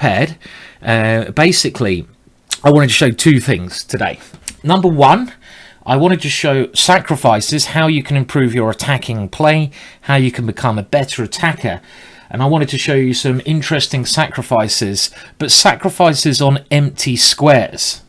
prepared. Basically, I wanted to show two things today. Number one, I wanted to show sacrifices, how you can improve your attacking play, how you can become a better attacker. And I wanted to show you some interesting sacrifices, but sacrifices on empty squares.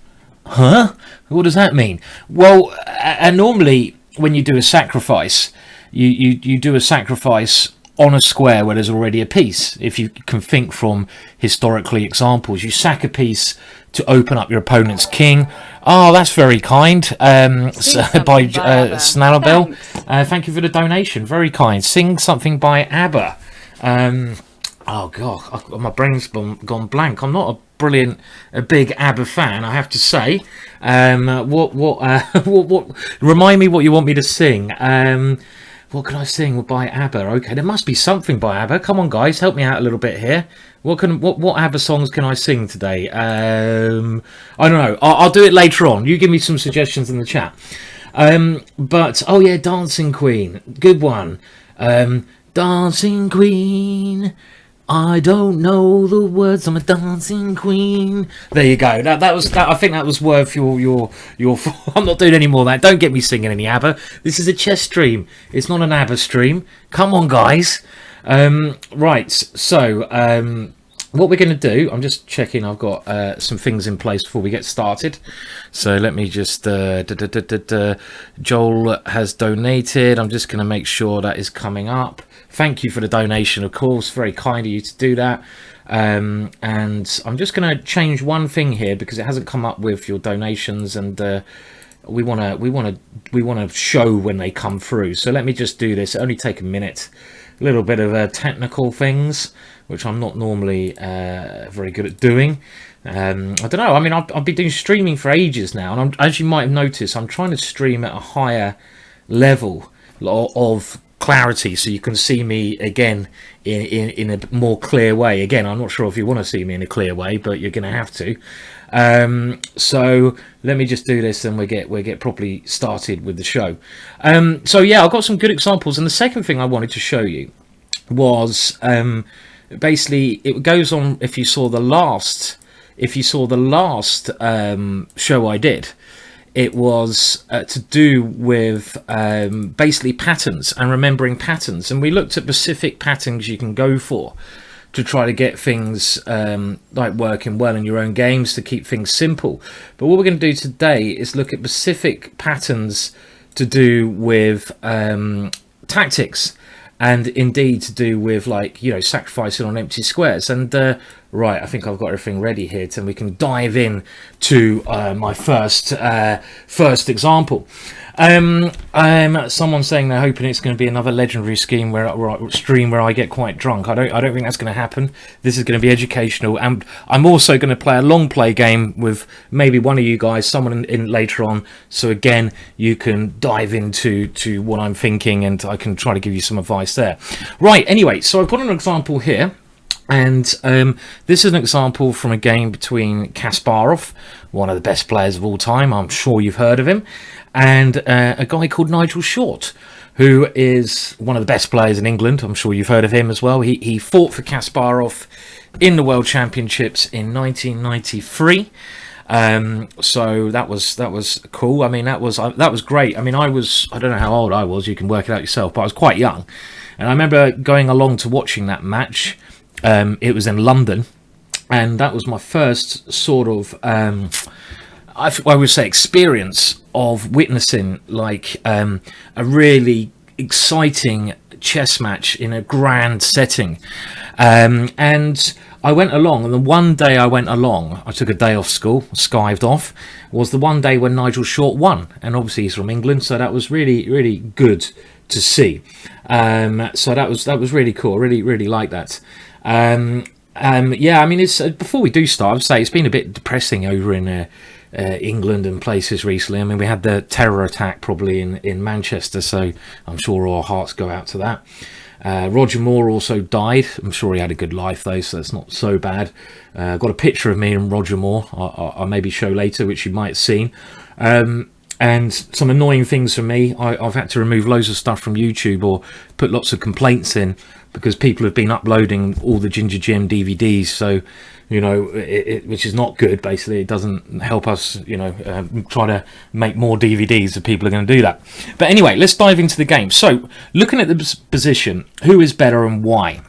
Huh? What does that mean? Well, and normally when you do a sacrifice, you do a sacrifice on a square where there's already a piece. If you can think from historically examples, you sack a piece to open up your opponent's king. Oh, that's very kind. By Snallabell. Thank you for the donation. Very kind. Sing something by ABBA. Oh god, my brain's gone blank. I'm not a big ABBA fan, I have to say. What? Remind me what you want me to sing. What can I sing by ABBA? Okay, there must be something by ABBA. Come on, guys, help me out a little bit here. What ABBA songs can I sing today? I don't know. I'll do it later on. You give me some suggestions in the chat. But oh yeah, Dancing Queen, good one. Dancing Queen, I don't know the words. I'm a dancing queen. There you go. That was that. I think that was worth your. I'm not doing any more of that. Don't get me singing any ABBA. This is a chess stream. It's not an ABBA stream. Come on, guys. Right. So what we're going to do? I'm just checking. I've got some things in place before we get started. So let me just. Joel has donated. I'm just going to make sure that is coming up. Thank you for the donation, of course. Very kind of you to do that. And I'm just going to change one thing here because it hasn't come up with your donations, and we want to show when they come through. So let me just do this. It only take a minute. A little bit of technical things, which I'm not normally very good at doing. I don't know. I mean, I've been doing streaming for ages now, and as you might have noticed, I'm trying to stream at a higher level of clarity, so you can see me again in a more clear way. Again, I'm not sure if you want to see me in a clear way, but you're going to have to. So let me just do this, and we get properly started with the show. So yeah, I've got some good examples, and the second thing I wanted to show you was basically it goes on. If you saw the last show I did, it was to do with basically patterns and remembering patterns, and we looked at specific patterns you can go for to try to get things like working well in your own games, to keep things simple. But what we're going to do today is look at specific patterns to do with tactics, and indeed to do with, like, you know, sacrificing on empty squares. And right, I think I've got everything ready here, and we can dive in to my first example. Someone saying they're hoping it's going to be another legendary stream where I get quite drunk. I don't think that's going to happen. This is going to be educational, and I'm also going to play a long play game with maybe one of you guys, someone in later on. So again, you can dive into what I'm thinking, and I can try to give you some advice there. Right. Anyway, so I've got an example here. And this is an example from a game between Kasparov, one of the best players of all time. I'm sure you've heard of him. And a guy called Nigel Short, who is one of the best players in England. I'm sure you've heard of him as well. He fought for Kasparov in the World Championships in 1993. So that was cool. I mean, that was great. I mean, I don't know how old I was. You can work it out yourself. But I was quite young. And I remember going along to watching that match. It was in London, and that was my first sort of I would say experience of witnessing like a really exciting chess match in a grand setting. And I went along, and the one day I went along, I took a day off school, skived off, was the one day when Nigel Short won. And obviously he's from England, so that was really, really good to see. So that was really cool. Really like that. Yeah, I mean, it's before we do start, I'd say it's been a bit depressing over in England and places recently. I mean, we had the terror attack probably in Manchester, so I'm sure our hearts go out to that. Roger Moore also died. I'm sure he had a good life though, so it's not so bad. Got a picture of me and Roger Moore I'll maybe show later, which you might have seen. And some annoying things for me, I've had to remove loads of stuff from YouTube or put lots of complaints in because people have been uploading all the GingerGM DVDs. So you know, which is not good. Basically, it doesn't help us, you know, try to make more DVDs if people are going to do that. But anyway, let's dive into the game. So, looking at the position, who is better and why?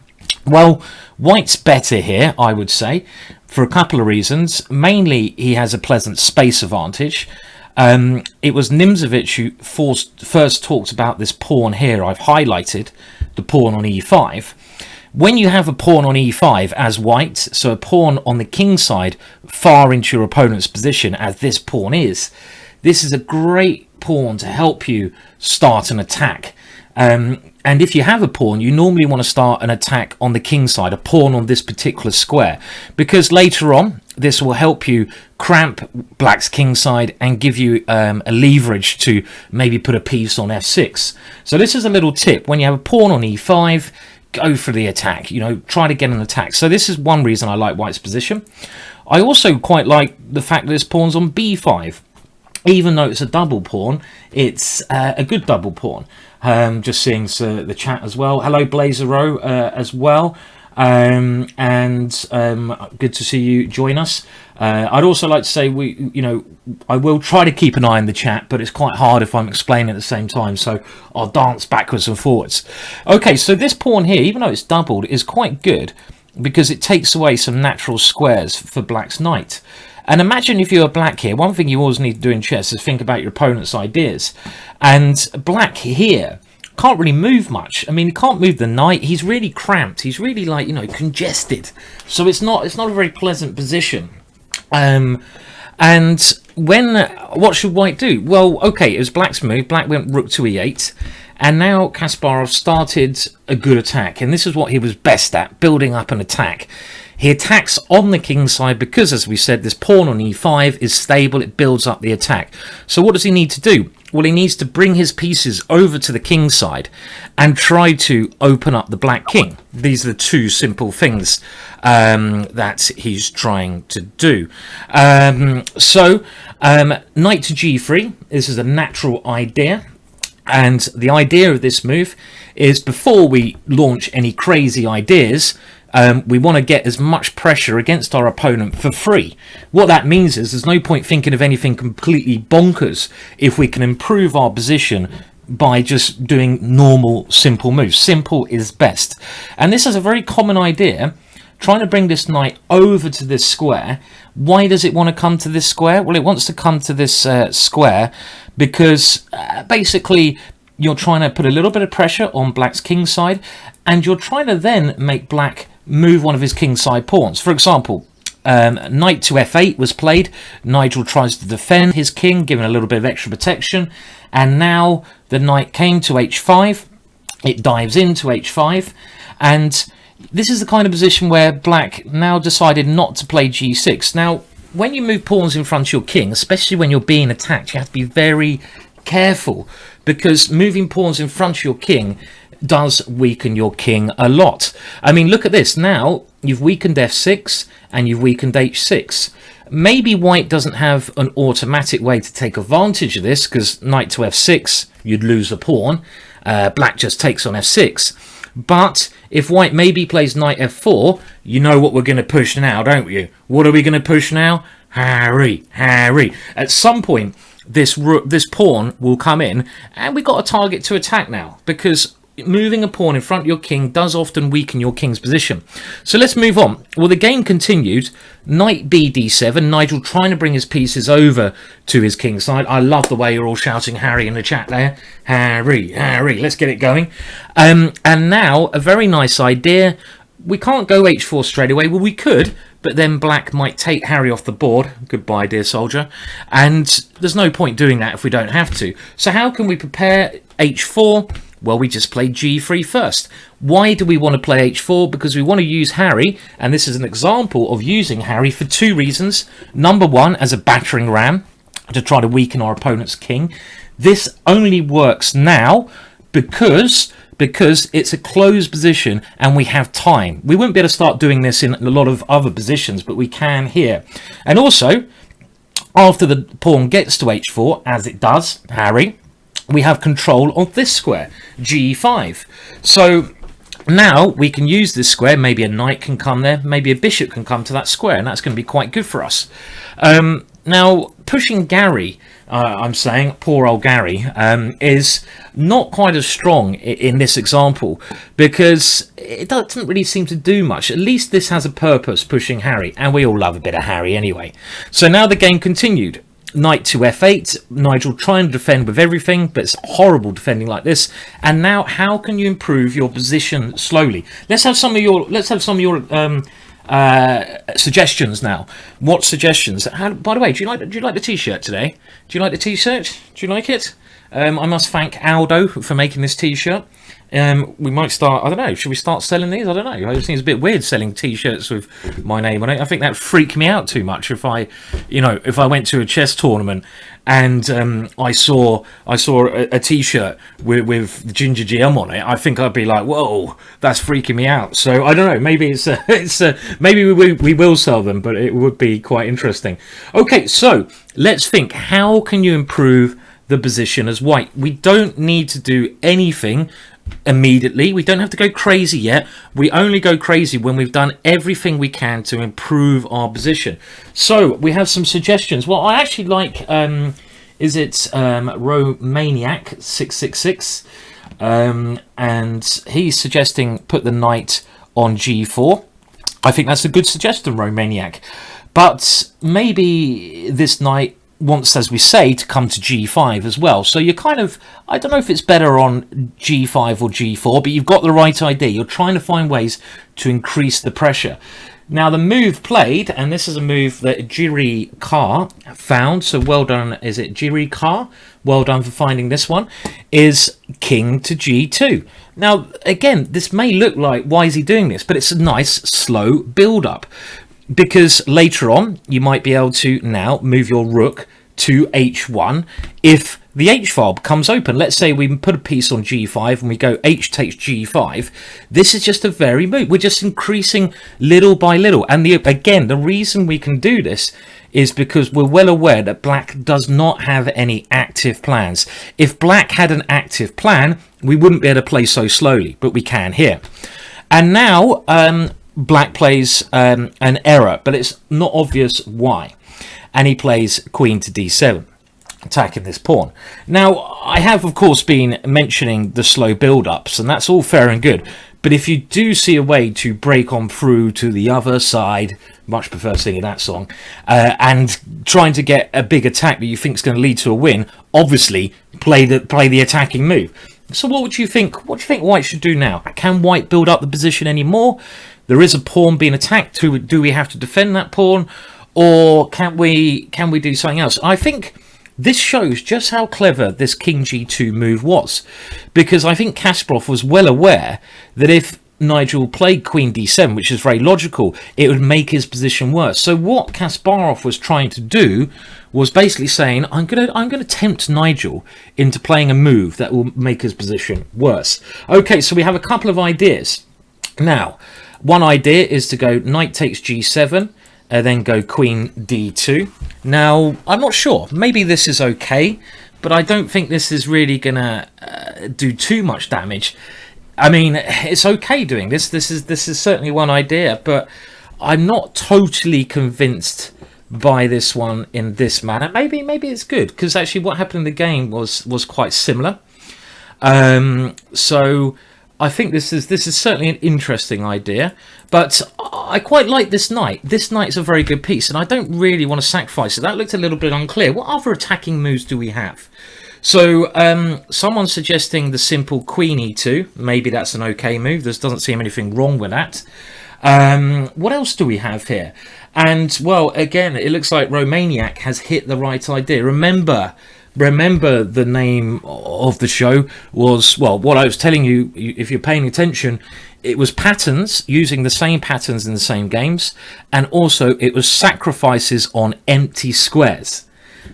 Well, white's better here, I would say, for a couple of reasons. Mainly, he has a pleasant space advantage. It was Nimzovich who first talked about this pawn here. I've highlighted the pawn on e5. When you have a pawn on e5 as white, so a pawn on the king side far into your opponent's position, as this pawn is, this is a great pawn to help you start an attack. And if you have a pawn, you normally want to start an attack on the king side, a pawn on this particular square, because later on this will help you cramp black's king side and give you a leverage to maybe put a piece on f6. So this is a little tip. When you have a pawn on e5, go for the attack, you know, try to get an attack. So this is one reason I like white's position. I also quite like the fact that this pawn's on b5. Even though it's a double pawn, it's a good double pawn. Just seeing the chat as well. Hello, Blazero, as well. And good to see you join us. I'd also like to say I will try to keep an eye on the chat, but it's quite hard if I'm explaining at the same time, so I'll dance backwards and forwards. Okay, so this pawn here, even though it's doubled, is quite good because it takes away some natural squares for black's knight. And imagine if you're black here, one thing you always need to do in chess is think about your opponent's ideas. And black here can't really move much. I mean, he can't move the knight. He's really cramped. He's really, like, you know, congested. So it's not a very pleasant position. And what should white do? Well, okay, it was black's move. Black went rook to e8. And now Kasparov started a good attack. And this is what he was best at, building up an attack. He attacks on the king side because, as we said, this pawn on e5 is stable. It builds up the attack. So what does he need to do? Well, he needs to bring his pieces over to the king side and try to open up the black king. These are the two simple things that he's trying to do. Knight to g3. This is a natural idea. And the idea of this move is, before we launch any crazy ideas, we want to get as much pressure against our opponent for free. What that means is there's no point thinking of anything completely bonkers if we can improve our position by just doing normal, simple moves. Simple is best. And this is a very common idea, trying to bring this knight over to this square. Why does it want to come to this square? Well, it wants to come to this square because basically you're trying to put a little bit of pressure on black's king side, and you're trying to then make black move one of his king side pawns. For example, knight to f8 was played. Nigel tries to defend his king, giving a little bit of extra protection, and now the knight came to h5. It dives into h5, and this is the kind of position where black now decided not to play g6. Now, when you move pawns in front of your king, especially when you're being attacked, you have to be very careful, because moving pawns in front of your king does weaken your king a lot. I mean, look at this. Now you've weakened f6 and you've weakened h6. Maybe white doesn't have an automatic way to take advantage of this, because knight to f6, you'd lose a pawn. Black just takes on f6. But if white maybe plays knight f4, you know what we're going to push now, don't you? What are we going to push now? Harry. At some point, this pawn will come in, and we've got a target to attack now, because moving a pawn in front of your king does often weaken your king's position. So let's move on. Well, the game continued. Knight b d7. Nigel trying to bring his pieces over to his king side. I love the way you're all shouting Harry in the chat there. Harry. Let's get it going. And now, a very nice idea. We can't go h4 straight away. Well, we could, but then black might take Harry off the board. Goodbye, dear soldier. And there's no point doing that if we don't have to. So how can we prepare h4? Well, we just play g3 first. Why do we want to play h4? Because we want to use Harry, and this is an example of using Harry for two reasons. Number one, as a battering ram to try to weaken our opponent's king. This only works now because it's a closed position and we have time. We wouldn't be able to start doing this in a lot of other positions, but we can here. And also, after the pawn gets to h4, as it does, Harry, we have control of this square, g5. So Now we can use this square. Maybe a knight can come there, maybe a bishop can come to that square, and that's going to be quite good for us. Now pushing Gary, I'm saying poor old Gary, is not quite as strong in this example, because it doesn't really seem to do much. At least this has a purpose, pushing Harry, and we all love a bit of Harry anyway. So now the game continued. Knight to f8, Nigel trying to defend with everything, but it's horrible defending like this. And now, how can you improve your position slowly? Let's have some of your suggestions now. What suggestions? By the way, do you like the t-shirt today? Do you like the t-shirt? Do you like it? I must thank Aldo for making this t-shirt. We might start, I don't know, should we start selling these? I don't know. It seems a bit weird selling t-shirts with my name on it. I think that freaked me out too much if I went to a chess tournament and I saw a t-shirt with GingerGM on it. I think I'd be like, whoa, that's freaking me out. So I don't know, maybe maybe we will sell them, but it would be quite interesting. Okay, so let's think, how can you improve the position as white? We don't need to do anything immediately. We don't have to go crazy yet. We only go crazy when we've done everything we can to improve our position. So we have some suggestions. Well, I actually like is it Romaniac 666, and he's suggesting put the knight on g4. I think that's a good suggestion, Romaniac, but maybe this knight wants, as we say, to come to g5 as well. So you're kind of, I don't know if it's better on g5 or g4, but you've got the right idea. You're trying to find ways to increase the pressure. Now the move played, and this is a move that Jiri Kar found, so well done. Is it Jiri Kar? Well done for finding this one. Is king to g2. Now again, this may look like, why is he doing this? But it's a nice slow build up, because later on you might be able to now move your rook to h1 if the h file becomes open. Let's say we put a piece on g5 and we go h takes g5. This is just a very move. We're just increasing little by little. And again, the reason we can do this is because we're well aware that black does not have any active plans. If black had an active plan, we wouldn't be able to play so slowly, but we can here. And now black plays an error, but it's not obvious why. And he plays queen to d7, attacking this pawn. Now, I have, of course, been mentioning the slow build-ups, and that's all fair and good. But if you do see a way to break on through to the other side, much prefer singing that song, and trying to get a big attack that you think is going to lead to a win, obviously play the attacking move. So what do you think white should do now? Can white build up the position anymore? There is a pawn being attacked. Do we have to defend that pawn, or can we do something else? I think this shows just how clever this king g2 move was, because I think Kasparov was well aware that if Nigel played queen d7, which is very logical, it would make his position worse. So what Kasparov was trying to do was basically saying, I'm gonna tempt Nigel into playing a move that will make his position worse. Okay, so we have a couple of ideas. Now, one idea is to go knight takes g7, then go queen d2. Now, I'm not sure. Maybe this is okay, but I don't think this is really gonna do too much damage. I mean, it's okay doing this. This is certainly one idea, but I'm not totally convinced by this one in this manner. Maybe it's good, because actually what happened in the game was quite similar. So I think this is certainly an interesting idea, but I quite like this knight. This knight's a very good piece, and I don't really want to sacrifice it. That looked a little bit unclear. What other attacking moves do we have? So someone's suggesting the simple queen e2. Maybe that's an okay move. There doesn't seem anything wrong with that. What else do we have here? And, well, again, it looks like Romaniac has hit the right idea. Remember the name of the show was, well, what I was telling you, if you're paying attention, it was patterns, using the same patterns in the same games, and also it was sacrifices on empty squares.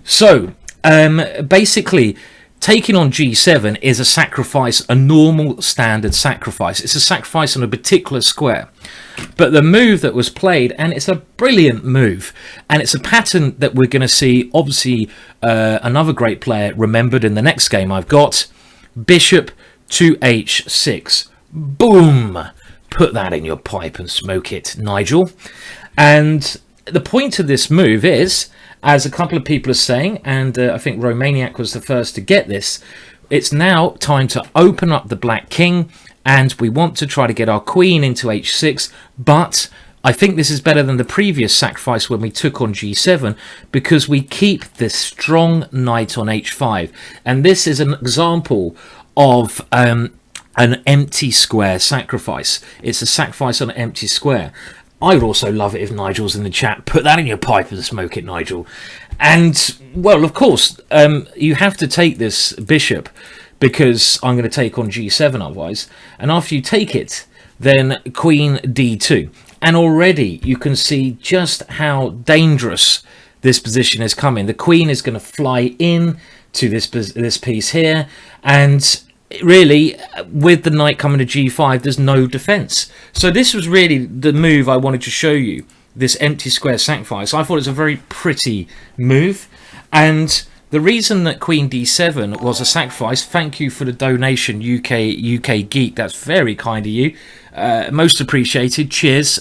So basically, taking on g7 is a sacrifice, a normal standard sacrifice. It's a sacrifice on a particular square. But the move that was played, and it's a brilliant move, and it's a pattern that we're going to see, obviously, another great player remembered in the next game I've got, bishop to h6. Boom! Put that in your pipe and smoke it, Nigel. And the point of this move is, as a couple of people are saying, and I think Romaniac was the first to get this, it's now time to open up the black king, and we want to try to get our queen into h6, but I think this is better than the previous sacrifice when we took on g7, because we keep this strong knight on h5, and this is an example of an empty square sacrifice. It's a sacrifice on an empty square. I would also love it if Nigel's in the chat. Put that in your pipe and smoke it, Nigel. And, well, of course, you have to take this bishop, because I'm going to take on g7 otherwise. And after you take it, then queen d2. And already you can see just how dangerous this position is coming. The queen is going to fly in to this piece here, and really, with the knight coming to g5, there's no defense. So this was really the move I wanted to show you, this empty square sacrifice. I thought it was a very pretty move, and the reason that queen d7 was a sacrifice, thank you for the donation, UK Geek, that's very kind of you, most appreciated, cheers.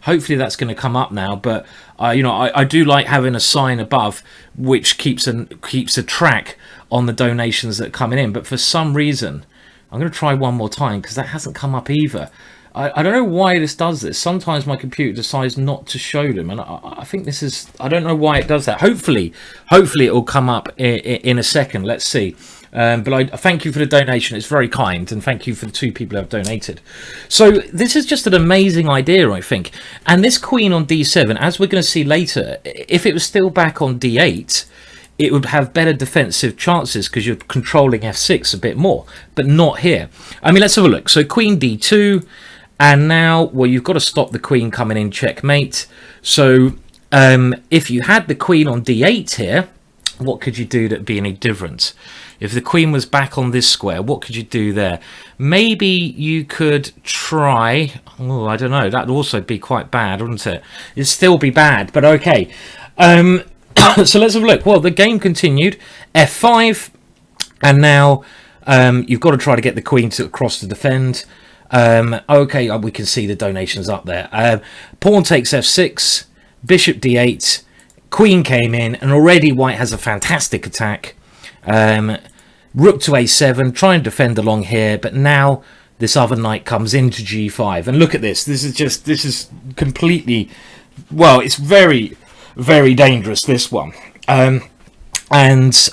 Hopefully that's going to come up now, but you know, I do like having a sign above which keeps a track on the donations that are coming in. But for some reason, I'm going to try one more time, because that hasn't come up either. I don't know why this does this. Sometimes my computer decides not to show them, and I think this is, I don't know why it does that. Hopefully it will come up in a second. Let's see. But I thank you for the donation. It's very kind, and thank you for the 2 people who have donated. So this is just an amazing idea, I think. And this queen on d7, as we're going to see later, if it was still back on d8, it would have better defensive chances, because you're controlling f6 a bit more, but not here. I mean, let's have a look. So queen d2, and now, well, you've got to stop the queen coming in, checkmate. So if you had the queen on d8 here, what could you do that'd be any different? If the queen was back on this square, what could you do there? Maybe you could try, oh, I don't know, that'd also be quite bad, wouldn't it? It'd still be bad, but okay. So let's have a look. Well, the game continued, f5, and now you've got to try to get the queen across to defend. Okay, we can see the donations up there. Pawn takes f6, bishop d8, queen came in, and already white has a fantastic attack. Rook to a7, try and defend along here, but now this other knight comes into g5, and look at this. This is completely, well, it's very, very dangerous, this one. Queen takes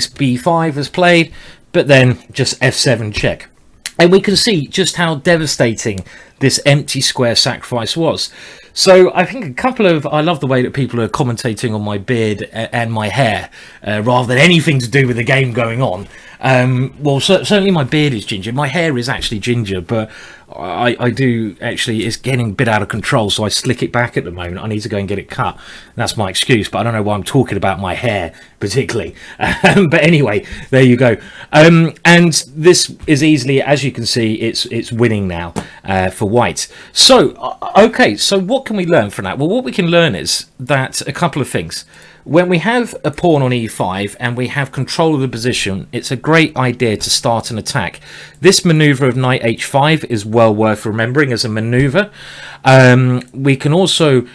b5 is played, but then just f7 check. And we can see just how devastating this empty square sacrifice was. So I think a couple of, I love the way that people are commentating on my beard and my hair, rather than anything to do with the game going on. Well, certainly my beard is ginger. My hair is actually ginger, but I do actually, it's getting a bit out of control, so I slick it back at the moment. I need to go and get it cut. That's my excuse, but I don't know why I'm talking about my hair particularly. But anyway, there you go. And this is easily, as you can see, it's winning now for white. So, okay, so what can we learn from that? Well, what we can learn is that a couple of things. When we have a pawn on e5 and we have control of the position, it's a great idea to start an attack. This maneuver of knight h5 is well worth remembering as a maneuver. We can also,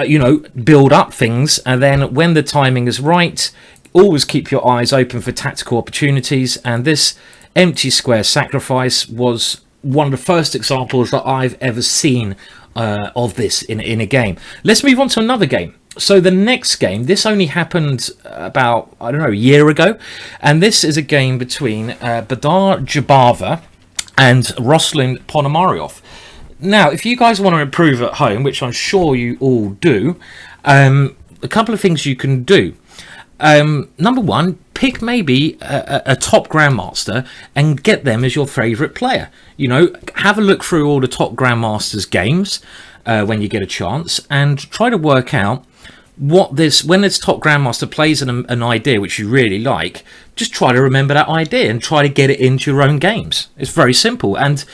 you know, build up things, and then when the timing is right, always keep your eyes open for tactical opportunities. And this empty square sacrifice was one of the first examples that I've ever seen of this in a game. Let's move on to another game. So the next game, this only happened about, I don't know, a year ago. And this is a game between Badar Jabava and Ruslan Ponomaryov. Now, if you guys want to improve at home, which I'm sure you all do, a couple of things you can do. Number one, pick maybe a top grandmaster and get them as your favourite player. You know, have a look through all the top grandmasters games when you get a chance, and try to work out what this, when this top grandmaster plays an idea which you really like, just try to remember that idea and try to get it into your own games. It's very simple. And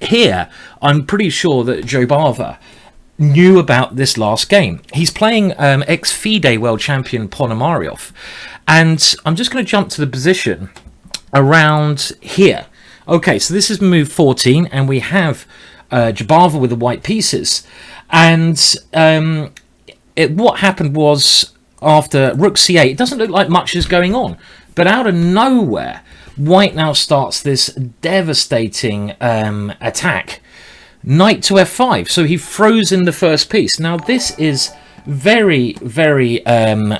here, I'm pretty sure that Jobava knew about this last game. He's playing ex-FIDE world champion Ponomaryov, and I'm just going to jump to the position around here. Okay, so this is move 14, and we have Jabava with the white pieces. And what happened was, after rook c8, it doesn't look like much is going on. But out of nowhere, white now starts this devastating attack. Knight to f5, so he throws in the first piece. Now this is very, very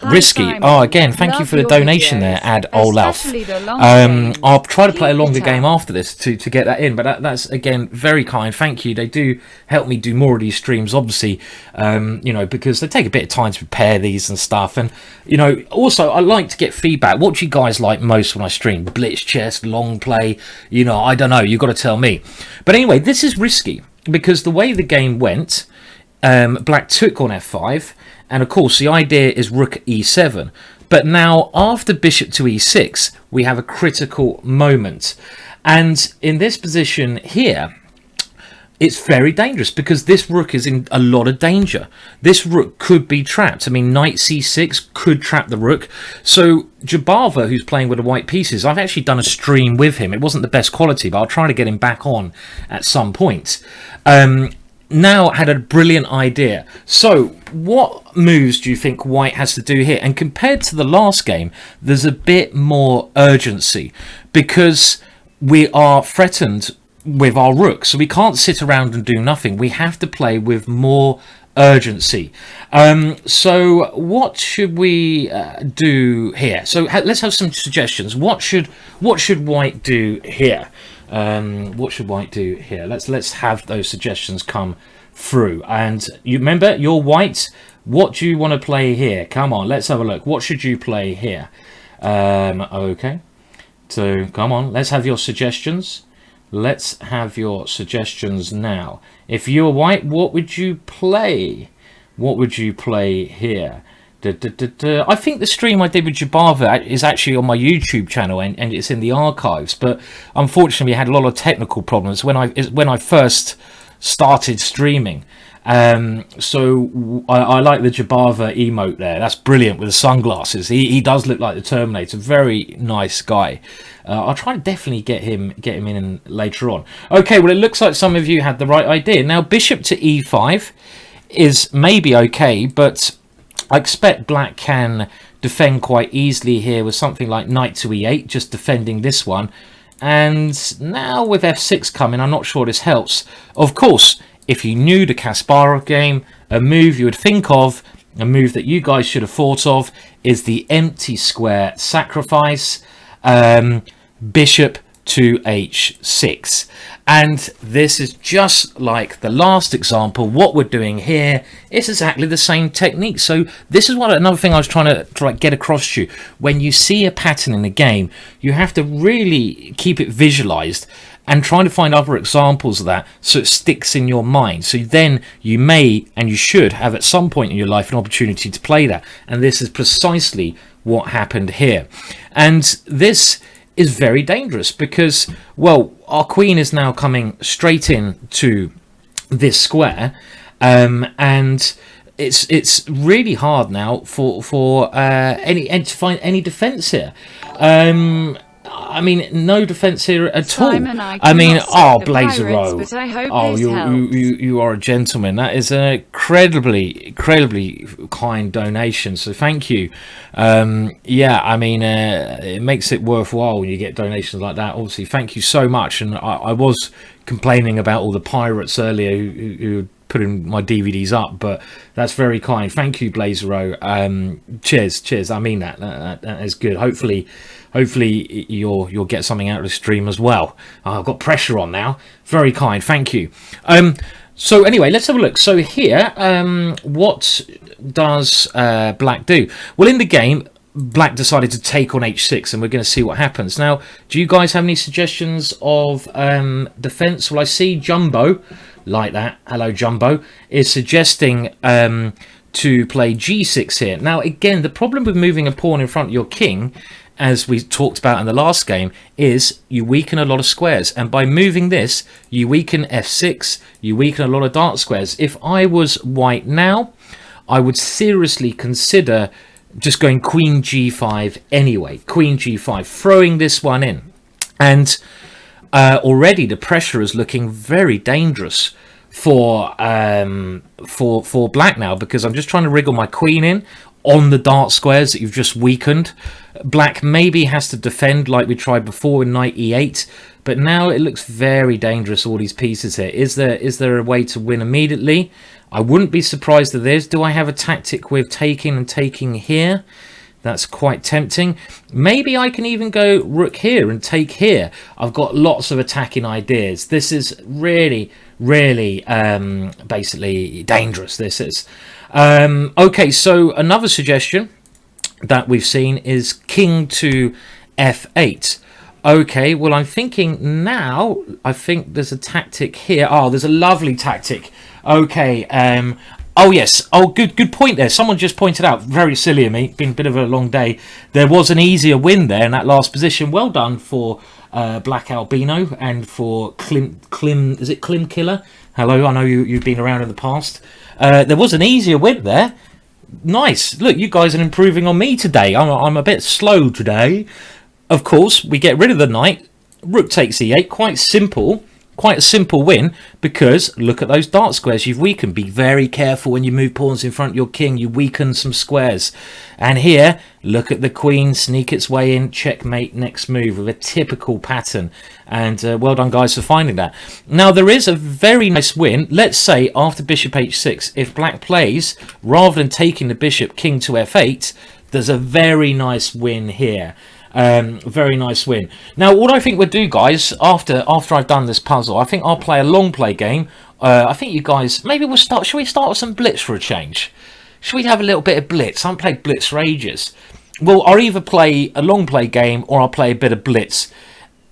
risky. Simon. Oh, again, thank you for the donation there, Ad Olaf. I'll try to play a longer game after this to get that in, but that's, again, very kind. Thank you. They do help me do more of these streams, obviously, you know, because they take a bit of time to prepare these and stuff. And, you know, also, I like to get feedback. What do you guys like most when I stream? Blitz chess, long play? You know, I don't know. You've got to tell me. But anyway, this is risky because the way the game went, black took on f5, and of course the idea is rook e7, but now after bishop to e6 we have a critical moment, and in this position here it's very dangerous because this rook is in a lot of danger. This rook could be trapped. I mean, knight c6 could trap the rook. So Jabava, who's playing with the white pieces, I've actually done a stream with him. It wasn't the best quality, but I'll try to get him back on at some point. Now had a brilliant idea. So what moves do you think white has to do here? And compared to the last game, there's a bit more urgency because we are threatened with our rook, so we can't sit around and do nothing. We have to play with more urgency. So what should we do here? So let's have some suggestions. What should white do here? What should white do here? Let's have those suggestions come through. And you remember, you're white. What do you want to play here? Come on, let's have a look. What should you play here? Okay, so come on, let's have your suggestions. Let's have your suggestions now. If you were white, what would you play? What would you play here? I think the stream I did with Jabava is actually on my YouTube channel, and it's in the archives. But unfortunately, we had a lot of technical problems when I first started streaming. So I like the Jabava emote there. That's brilliant with the sunglasses. He does look like the Terminator. Very nice guy. I'll try to definitely get him in later on. Okay, well, it looks like some of you had the right idea. Now bishop to e5 is maybe okay, but I expect black can defend quite easily here with something like knight to e8, just defending this one. And now with f6 coming, I'm not sure this helps. Of course, if you knew the Kasparov game, a move you would think of, a move that you guys should have thought of, is the empty square sacrifice, bishop to h6. And this is just like the last example. What we're doing here is exactly the same technique. So this is another thing I was trying to get across to you. When you see a pattern in the game, you have to really keep it visualized and try to find other examples of that so it sticks in your mind. So then you may and you should have at some point in your life an opportunity to play that. And this is precisely what happened here. And this is very dangerous because, well, our queen is now coming straight in to this square, and it's really hard now for to find any defense here. I mean, no defense here at Simon, all. I mean, oh, Pirates, Blazerow. Oh, you are a gentleman. That is an incredibly kind donation. So thank you. Yeah, I mean, it makes it worthwhile when you get donations like that. Obviously, thank you so much. And I was complaining about all the pirates earlier who putting my DVDs up, but that's very kind. Thank you, Blazerow. Cheers. I mean that is good. Hopefully you'll get something out of the stream as well. I've got pressure on now. Very kind. Thank you. So anyway, let's have a look. So here, what does black do? Well, in the game, black decided to take on h6, and we're going to see what happens. Now, do you guys have any suggestions of defense? Well, I see Jumbo, like that, hello Jumbo, is suggesting to play g6 here. Now, again, the problem with moving a pawn in front of your king, as we talked about in the last game, is you weaken a lot of squares. And by moving this, you weaken f6, you weaken a lot of dark squares. If I was white now, I would seriously consider just going queen g5 anyway. Queen g5, throwing this one in. And already the pressure is looking very dangerous for black now, because I'm just trying to wriggle my queen in on the dark squares that you've just weakened. Black maybe has to defend like we tried before in knight e8, but now it looks very dangerous, all these pieces here. Is there a way to win immediately? I wouldn't be surprised if there is. Do I have a tactic with taking and taking here? That's quite tempting. Maybe I can even go rook here and take here. I've got lots of attacking ideas. This is really, really basically dangerous. This is. Okay, so another suggestion that we've seen is king to f8. Okay, well, I'm thinking now, I think there's a tactic here. Oh, there's a lovely tactic. Okay, oh yes, oh good point there. Someone just pointed out, very silly of me, been a bit of a long day. There was an easier win there in that last position. Well done for Black Albino and for Klim, is it Klim Killer? Hello, I know you've been around in the past. There was an easier win there. Nice. Look, you guys are improving on me today. I'm a bit slow today. Of course, we get rid of the knight. Rook takes e8. Quite simple. Quite a simple win, because look at those dark squares you've weakened. Be very careful when you move pawns in front of your king. You weaken some squares. And here, look at the queen sneak its way in. Checkmate, next move with a typical pattern. And well done, guys, for finding that. Now, there is a very nice win. Let's say after bishop h6, if black plays, rather than taking the bishop king to f8, there's a very nice win here. Very nice win. Now, what I think we'll do, guys, after I've done this puzzle, I think I'll play a long play game. I think you guys, maybe we'll start. Should we start with some blitz for a change? Should we have a little bit of blitz? I haven't played blitz for ages. Well, I'll either play a long play game or I'll play a bit of blitz.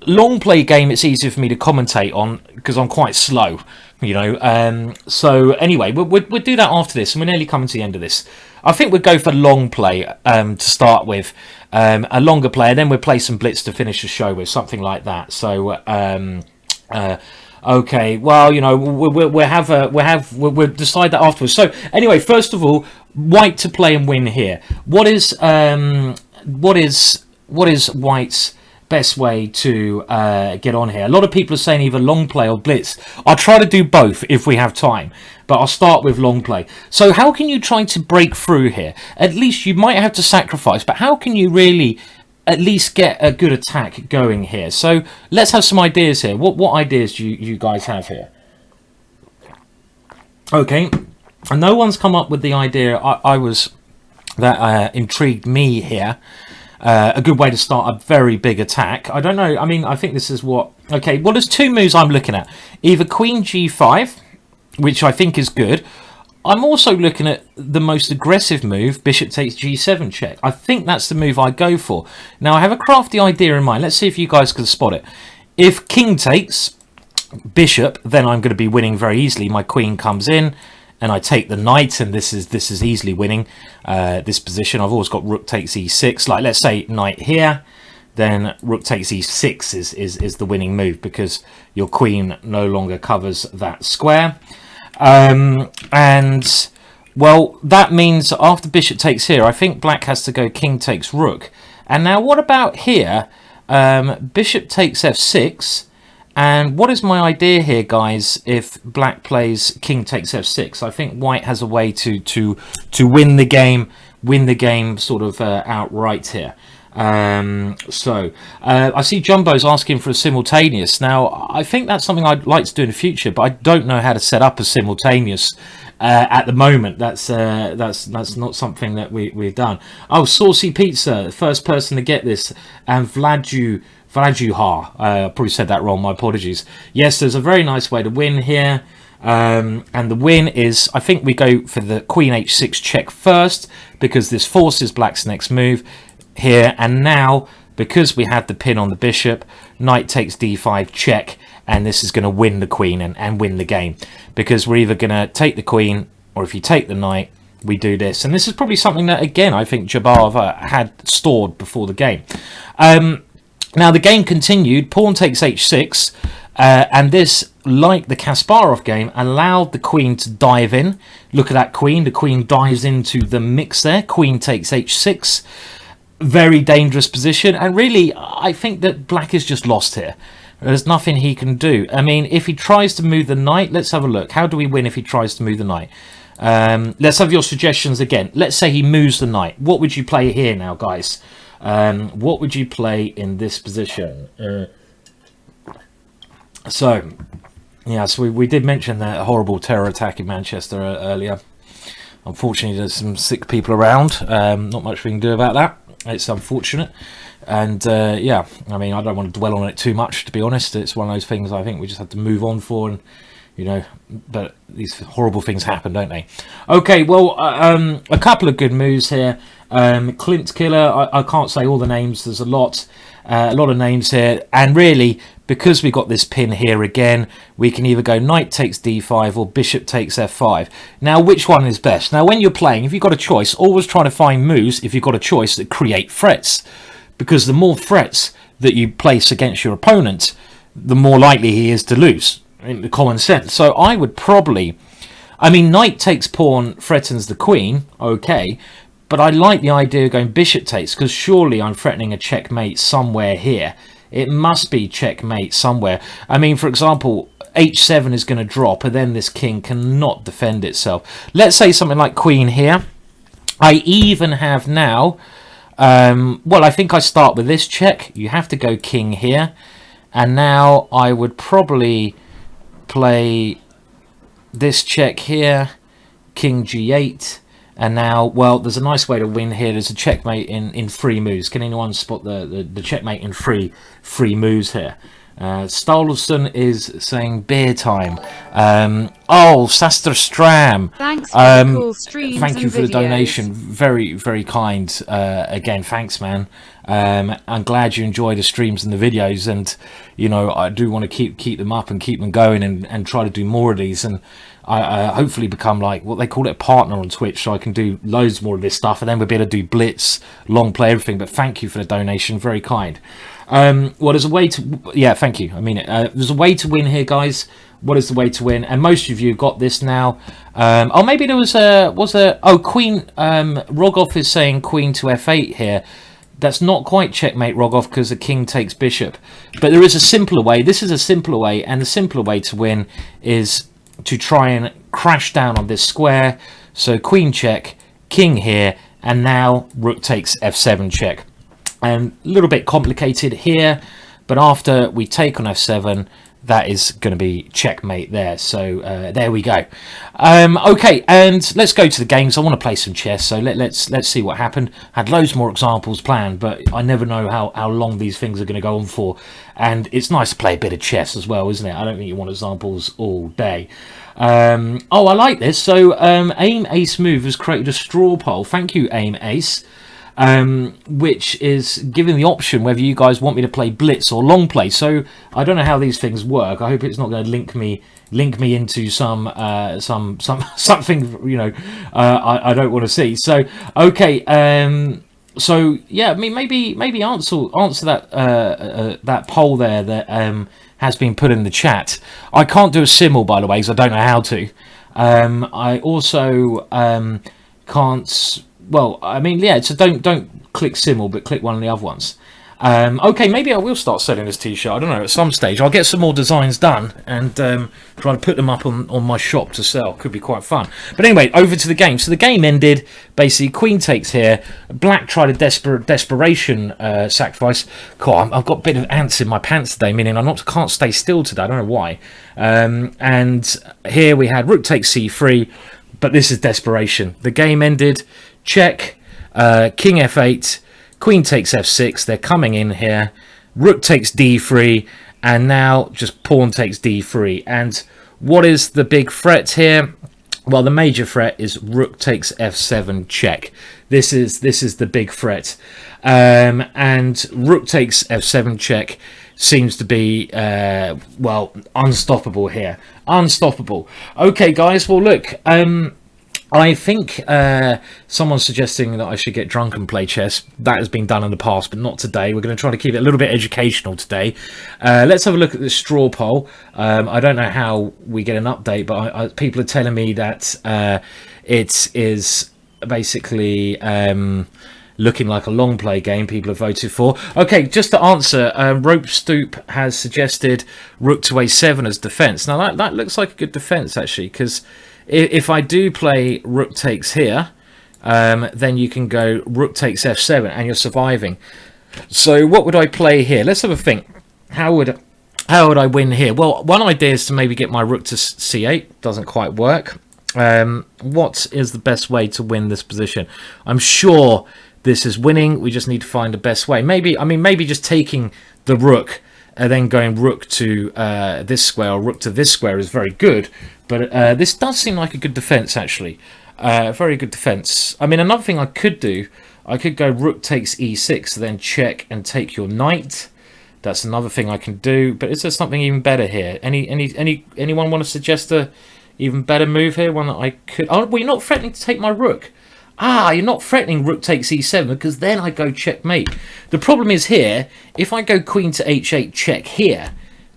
Long play game, it's easier for me to commentate on because I'm quite slow, you know. So anyway, we'll do that after this, and we're nearly coming to the end of this. I think we'll go for long play to start with, a longer play, and then we'll play some blitz to finish the show with, something like that. So okay, well, you know, we'll decide that afterwards. So anyway, first of all, white to play and win here. What is white's best way to get on here? A lot of people are saying either long play or blitz. I'll try to do both if we have time, but I'll start with long play. So how can you try to break through here? At least you might have to sacrifice, but how can you really at least get a good attack going here? So let's have some ideas here. What ideas do you guys have here? Okay, and no one's come up with the idea that intrigued me here. A good way to start a very big attack. I don't know. I mean, I think this is what... Okay, well, there's two moves I'm looking at. Either queen g5, which I think is good. I'm also looking at the most aggressive move, bishop takes g7 check. I think that's the move I go for. Now, I have a crafty idea in mind. Let's see if you guys can spot it. If king takes bishop, then I'm going to be winning very easily. My queen comes in, and I take the knight, and this is easily winning this position. I've always got rook takes e6. Like, let's say knight here, then rook takes e6 is the winning move, because your queen no longer covers that square. And, well, that means after bishop takes here, I think black has to go king takes rook. And now what about here? Bishop takes f6. And what is my idea here, guys, if black plays king takes f6? I think white has a way to win the game sort of outright here. I see Jumbo's asking for a simultaneous. Now, I think that's something I'd like to do in the future, but I don't know how to set up a simultaneous at the moment. That's not something that we've done. Oh, Saucy Pizza, first person to get this, and Vladuhar. I probably said that wrong, my apologies. Yes, there's a very nice way to win here. And the win is, I think we go for the queen h6 check first, because this forces black's next move here. And now, because we have the pin on the bishop, knight takes d5 check, and this is going to win the queen and win the game, because we're either going to take the queen, or if you take the knight, we do this. And this is probably something that, again, I think Jabbar had stored before the game. Now, the game continued. Pawn takes h6, and this, like the Kasparov game, allowed the queen to dive in. Look at that queen. The queen dives into the mix there. Queen takes h6. Very dangerous position. And really, I think that black is just lost here. There's nothing he can do. I mean, if he tries to move the knight, let's have a look. How do we win if he tries to move the knight? Let's have your suggestions again. Let's say he moves the knight. What would you play here now, guys? What would you play in this position? So we did mention that horrible terror attack in Manchester earlier. Unfortunately, there's some sick people around. Not much we can do about that. It's unfortunate. And yeah, I mean, I don't want to dwell on it too much, to be honest. It's one of those things I think we just have to move on for, and you know, but these horrible things happen, don't they? Okay, well, a couple of good moves here. Clint Killer, I can't say all the names. There's a lot of names here, and really, because we got this pin here again, we can either go knight takes d5 or bishop takes f5. Now, which one is best? Now, when you're playing, if you've got a choice, always try to find moves, if you've got a choice, that create threats. Because the more threats that you place against your opponent, the more likely he is to lose, in the common sense. So I would probably, I mean, knight takes pawn threatens the queen, okay, but I like the idea of going bishop takes, because surely I'm threatening a checkmate somewhere here. It must be checkmate somewhere. I mean, for example, h7 is going to drop, and then this king cannot defend itself. Let's say something like queen here. I even have now... well, I think I start with this check. You have to go king here. And now I would probably play this check here. King g8. And now, well, there's a nice way to win here. There's a checkmate in 3 moves. Can anyone spot the checkmate in three moves here? Stolson is saying beer time. Oh, Saster Stram. Thanks for the cool streams. Thank you for videos. the donation. Very, very kind. Again, thanks, man. I'm glad you enjoy the streams and the videos, and you know, I do want to keep them up and keep them going, and try to do more of these, and I hopefully become like what they call it, a partner on Twitch, so I can do loads more of this stuff, and then we'll be able to do blitz, long play, everything. But thank you for the donation, very kind. Well, there's a way to, yeah, thank you, I mean it. There's a way to win here, guys. What is the way to win? And most of you got this now. Oh, maybe there was oh, queen, Rogoff is saying queen to f8 here. That's not quite checkmate, Rogoff, because the king takes bishop. But there is a simpler way. This is a simpler way, and the simpler way to win is to try and crash down on this square. So queen check, king here, and now rook takes f7 check. And a little bit complicated here, but after we take on f7, that is going to be checkmate there. So there we go. Okay, and let's go to the games. I want to play some chess, so let's see what happened. Had loads more examples planned, but I never know how long these things are going to go on for. And it's nice to play a bit of chess as well, isn't it? I don't think you want examples all day. Oh, I like this. So Aim Ace Move has created a straw poll. Thank you, Aim Ace. Which is giving the option whether you guys want me to play blitz or long play. So I don't know how these things work. I hope it's not going to link me into some something, you know, I don't want to see. So okay, so yeah, I mean, maybe answer that that poll there that has been put in the chat. I can't do a simul, by the way, because I don't know how to. I also can't. Well, I mean, yeah, so don't click simul, but click one of the other ones. Okay, maybe I will start selling this t-shirt. I don't know, at some stage. I'll get some more designs done and try to put them up on my shop to sell. Could be quite fun. But anyway, over to the game. So the game ended, basically, queen takes here. Black tried a desperation sacrifice. God, I've got a bit of ants in my pants today, meaning can't stay still today. I don't know why. And here we had rook takes c3, but this is desperation. The game ended. Check, king f8, queen takes f6, they're coming in here, rook takes d3, and now just pawn takes d3. And what is the big threat here? Well, the major threat is rook takes f7 check. This is the big threat. And rook takes f7 check seems to be, well, unstoppable here. Unstoppable. Okay, guys, well, look, I think someone's suggesting that I should get drunk and play chess. That has been done in the past, but not today. We're going to try to keep it a little bit educational today. Let's have a look at this straw poll. I don't know how we get an update, but people are telling me that it is basically looking like a long play game people have voted for. Okay, just to answer, Rope Stoop has suggested rook to a7 as defense. Now that looks like a good defense actually, because if I do play rook takes here, then you can go rook takes f7 and you're surviving. So what would I play here? Let's have a think. How would I win here? Well, one idea is to maybe get my rook to c8. Doesn't quite work. What is the best way to win this position? I'm sure this is winning. We just need to find the best way. Maybe just taking the rook and then going rook to this square or rook to this square is very good. But this does seem like a good defense, actually. Very good defense. I mean, another thing I could do, I could go rook takes e6, then check and take your knight. That's another thing I can do. But is there something even better here? Anyone want to suggest a even better move here? One that I could... Oh, well, you're not threatening to take my rook. Ah, you're not threatening rook takes e7 because then I go checkmate. The problem is here, if I go queen to h8 check here,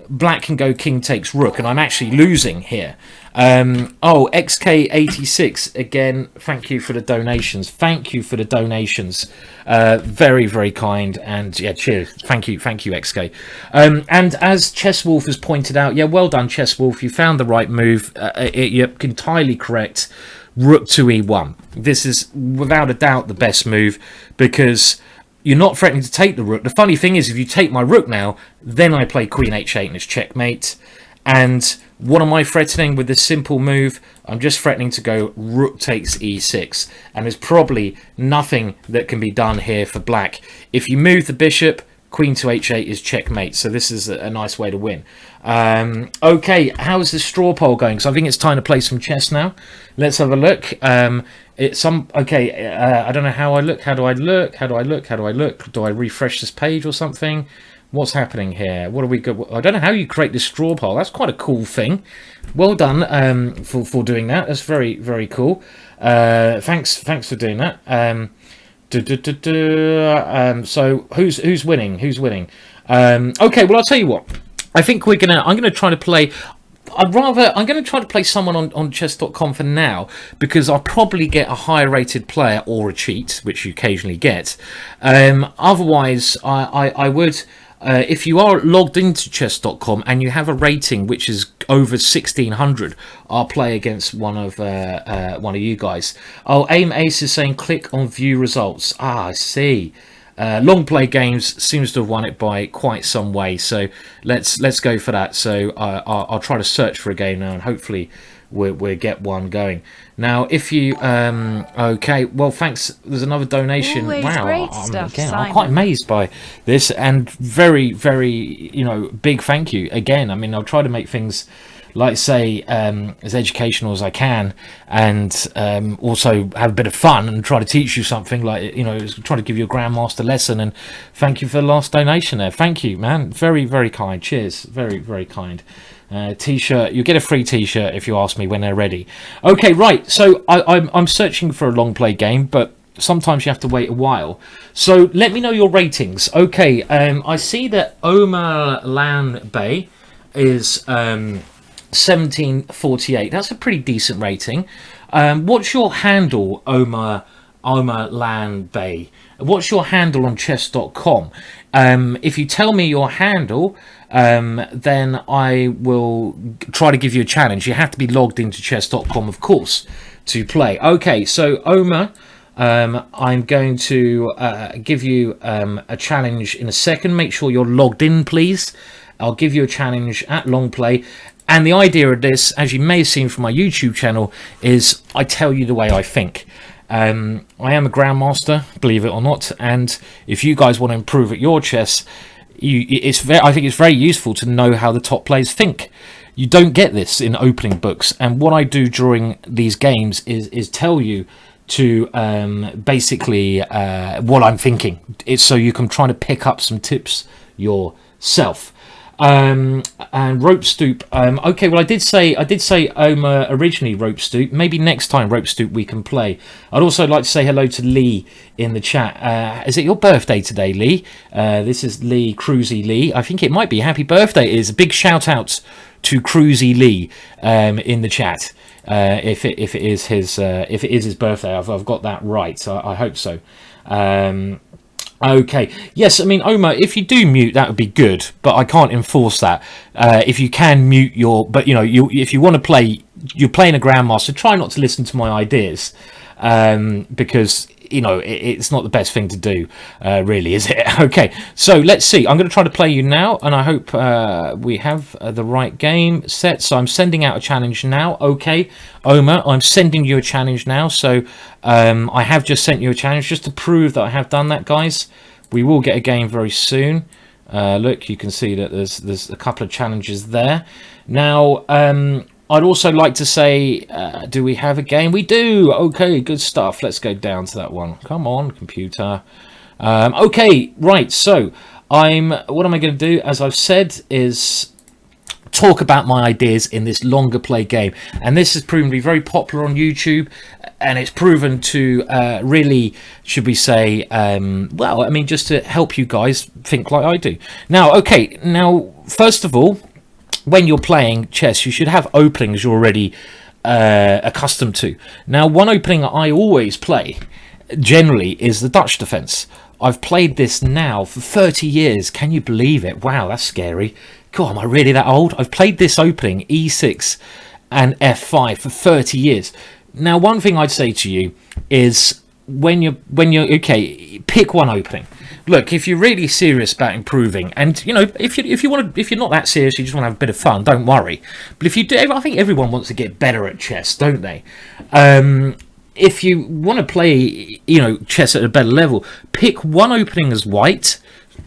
black can go king takes rook, and I'm actually losing here. Oh, XK86 again. Thank you for the donations. Thank you for the donations. Very, very kind. And yeah, cheers. Thank you, XK. And as Chess Wolf has pointed out, yeah, well done, Chess Wolf. You found the right move. You're entirely correct. Rook to e1. This is without a doubt the best move because you're not threatening to take the rook. The funny thing is, if you take my rook now, then I play queen h8 and it's checkmate. And what am I threatening with this simple move? I'm just threatening to go rook takes e6. And there's probably nothing that can be done here for black. If you move the bishop, queen to h8 is checkmate. So this is a nice way to win. Okay, how's this straw poll going? So I think it's time to play some chess now. Let's have a look. I don't know how I look. How do I look? Do I refresh this page or something? What's happening here? What do we go? I don't know how you create this straw poll. That's quite a cool thing. Well done for doing that. That's very, very cool. Thanks for doing that. So who's winning? Okay, well, I'll tell you what. I think I'm gonna try to play. I'm going to try to play someone on chess.com for now, because I'll probably get a higher rated player or a cheat, which you occasionally get. Otherwise, I would, if you are logged into chess.com and you have a rating which is over 1600, I'll play against one of you guys. Oh, Aim Ace is saying click on view results. Ah, I see. Long play games seems to have won it by quite some way, so let's go for that. So I'll try to search for a game now, and hopefully we'll get one going. Now, if you okay, well, thanks. There's another donation. Always wow, great stuff, I'm quite amazed by this, and very, very, big thank you again. I mean, I'll try to make things, like say, as educational as I can, and also have a bit of fun and try to teach you something, like try to give you a grandmaster lesson. And thank you for the last donation there. Thank you, man. Very, very kind. Cheers. Very, very kind. T-shirt. You get a free T-shirt if you ask me when they're ready. Okay, right. So I'm searching for a long play game, but sometimes you have to wait a while. So let me know your ratings. Okay. I see that Omar Lan Bay is 1748. That's a pretty decent rating. What's your handle, Omar Lan Bay? What's your handle on chess.com? If you tell me your handle, then I will try to give you a challenge. You have to be logged into chess.com, of course, to play. Okay, so Omar, I'm going to give you a challenge in a second. Make sure you're logged in, please. I'll give you a challenge at long play. And the idea of this, as you may have seen from my YouTube channel, is I tell you the way I think. I am a grandmaster, believe it or not, and if you guys want to improve at your chess, I think it's very useful to know how the top players think. You don't get this in opening books, and what I do during these games is tell you to basically what I'm thinking. It's so you can try to pick up some tips yourself. And Rope Stoop. Okay, well, I did say Omar originally Rope Stoop. Maybe next time Rope Stoop we can play. I'd also like to say hello to Lee in the chat. Is it your birthday today, Lee? This is Lee, Cruzy Lee. I think it might be. Happy birthday. It is a big shout out to Cruzy Lee in the chat. if it is his birthday. I've got that right, so I hope so. Okay, yes, I mean, Omar, if you do mute, that would be good, but I can't enforce that. If you can mute but if you want to play, you're playing a Grandmaster, try not to listen to my ideas, because, it's not the best thing to do, really, is it? Okay, so let's see. I'm going to try to play you now, and I hope we have the right game set. So I'm sending out a challenge now. Okay, Omar, I'm sending you a challenge now. So I have just sent you a challenge just to prove that I have done that, guys. We will get a game very soon. Look, you can see that there's a couple of challenges there. Now, I'd also like to say, do we have a game? We do. Okay, good stuff. Let's go down to that one. Come on, computer. Okay, right. So what am I going to do? As I've said, is talk about my ideas in this longer play game, and this has proven to be very popular on YouTube, and it's proven to really, should we say, well, I mean, just to help you guys think like I do. Now, okay, first of all, when you're playing chess, you should have openings you're already accustomed to. Now, one opening I always play, generally, is the Dutch defense. I've played this now for 30 years. Can you believe it? Wow, that's scary. God, am I really that old? I've played this opening, e6 and f5, for 30 years. Now, one thing I'd say to you is when you're okay, pick one opening. Look, if you're really serious about improving, and if you're not that serious, you just want to have a bit of fun, don't worry. But if you do, I think everyone wants to get better at chess, don't they? If you want to play, chess at a better level, pick one opening as white,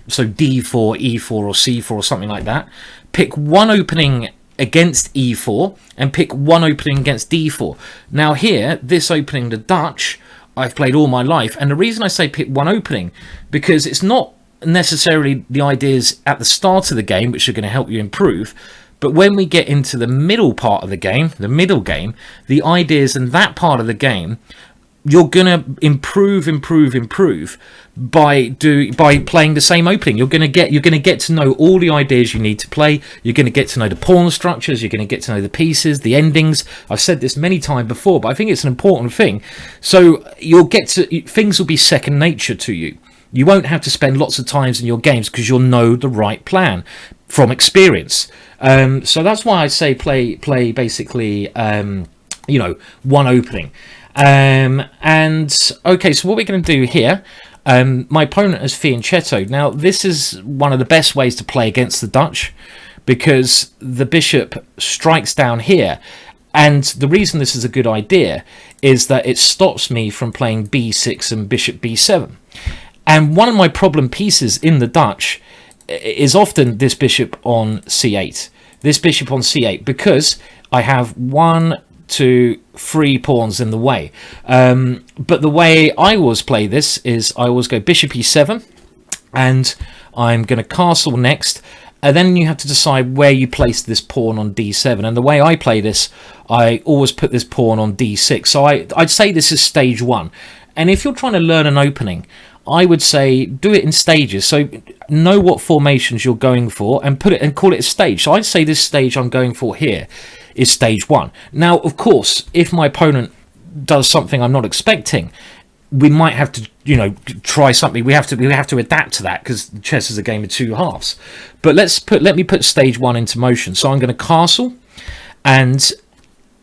so d4, e4, or c4, or something like that. Pick one opening against e4, and pick one opening against d4. Now here, this opening, the Dutch, I've played all my life, and the reason I say pick one opening, because it's not necessarily the ideas at the start of the game which are going to help you improve, but when we get into the middle part of the game, the ideas in that part of the game, you're going to improve by playing the same opening. You're going to get to know all the ideas you need to play. You're going to get to know the pawn structures. You're going to get to know the pieces, the endings. I've said this many times before, but I think it's an important thing. So things will be second nature to you. You won't have to spend lots of times in your games because you'll know the right plan from experience. So that's why I say play basically, one opening. And okay, so what we're going to do here, my opponent is fianchetto. Now, this is one of the best ways to play against the Dutch, because the bishop strikes down here. And the reason this is a good idea is that it stops me from playing b6 and bishop b7. And one of my problem pieces in the Dutch is often this bishop on c8. This bishop on c8, because I have 1, 2, 3 pawns in the way. But the way I always play this is I always go bishop e7, and I'm going to castle next. And then you have to decide where you place this pawn on d7. And the way I play this, I always put this pawn on d6. So I'd say this is stage 1. And if you're trying to learn an opening, I would say do it in stages. So know what formations you're going for and call it a stage. So I'd say this stage I'm going for here is stage 1. Now, of course, if my opponent does something I'm not expecting, we might have to, try something. We have to adapt to that, because chess is a game of two halves. But let me put stage 1 into motion. So I'm going to castle, and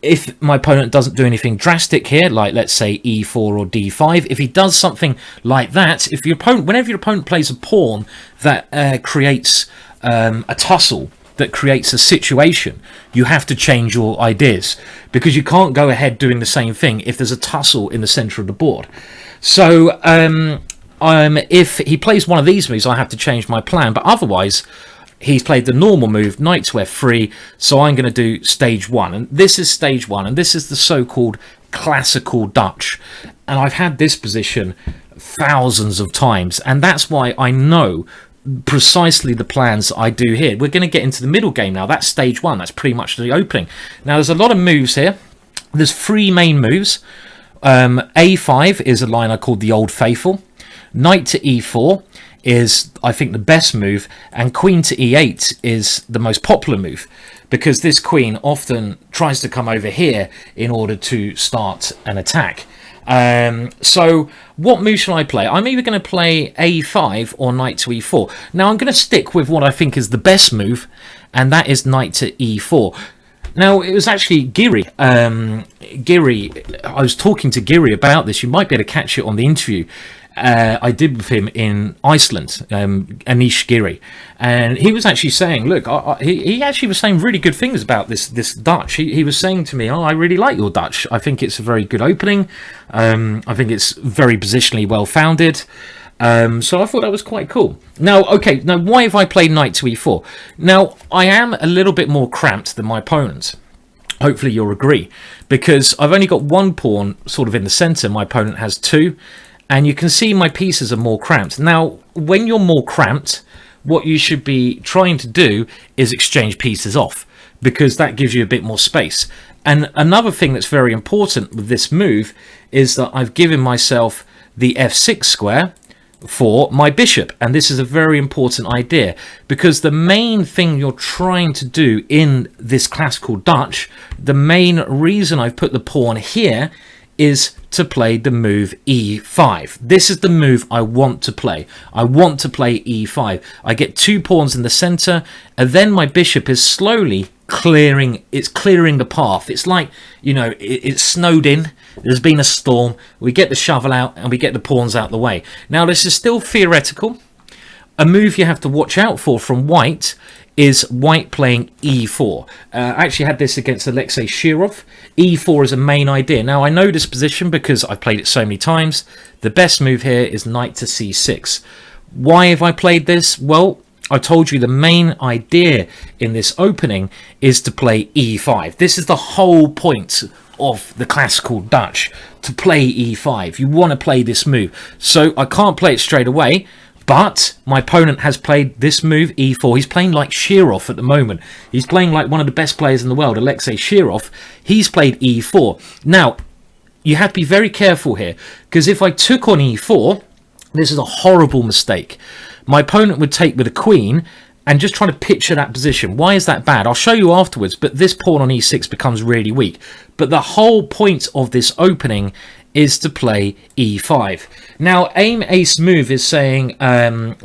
if my opponent doesn't do anything drastic here, like let's say e4 or d5, if he does something like that, whenever your opponent plays a pawn that creates a tussle, that creates a situation, you have to change your ideas, because you can't go ahead doing the same thing if there's a tussle in the center of the board. So if he plays one of these moves, I have to change my plan, but otherwise he's played the normal move, knight to f3, so I'm going to do stage 1. And this is stage 1, and this is the so-called classical Dutch. And I've had this position thousands of times, and that's why I know precisely the plans I do here. We're going to get into the middle game now. That's stage 1. That's pretty much the opening. Now, there's a lot of moves here. There's 3 main moves. A5 is a line I called the Old Faithful. Knight to e4. is, I think, the best move, and queen to e8 is the most popular move, because this queen often tries to come over here in order to start an attack. So what move shall I play? I'm either going to play a5 or knight to e4. Now I'm going to stick with what I think is the best move, and that is knight to e4. Now, it was actually Giri. I was talking to Giri about this. You might be able to catch it on the interview I did with him in Iceland, Anish Giri. And he was actually saying, look, he actually was saying really good things about this Dutch. He was saying to me, oh, I really like your Dutch. I think it's a very good opening. I think it's very positionally well-founded. So I thought that was quite cool. Now, okay, now why have I played knight to e4? Now, I am a little bit more cramped than my opponent. Hopefully you'll agree, because I've only got one pawn sort of in the center. My opponent has two, and you can see my pieces are more cramped. Now, when you're more cramped, what you should be trying to do is exchange pieces off, because that gives you a bit more space. And another thing that's very important with this move is that I've given myself the f6 square for my bishop, and this is a very important idea, because the main thing you're trying to do in this classical Dutch, the main reason I've put the pawn here is to play the move e5. This is the move I want to play. I want to play e5. I get two pawns in the center, and then my bishop is slowly clearing the path. It's like, you know, it's snowed in, there's been a storm, we get the shovel out and we get the pawns out the way. Now, this is still theoretical. A move you have to watch out for from white is white playing e4. I actually had this against Alexei Shirov. e4 is a main idea. Now, I know this position because I've played it so many times. The best move here is knight to c6. Why have I played this? Well, I told you the main idea in this opening is to play e5. This is the whole point of the classical Dutch, to play e5. You want to play this move. So I can't play it straight away, but my opponent has played this move, e4. He's playing like Shirov at the moment. He's playing like one of the best players in the world, Alexei Shirov. He's played e4. Now, you have to be very careful here, because if I took on e4, this is a horrible mistake. My opponent would take with a queen and just try to picture that position. Why is that bad? I'll show you afterwards, but this pawn on e6 becomes really weak. But the whole point of this opening is to play e5. Now, aim ace move is saying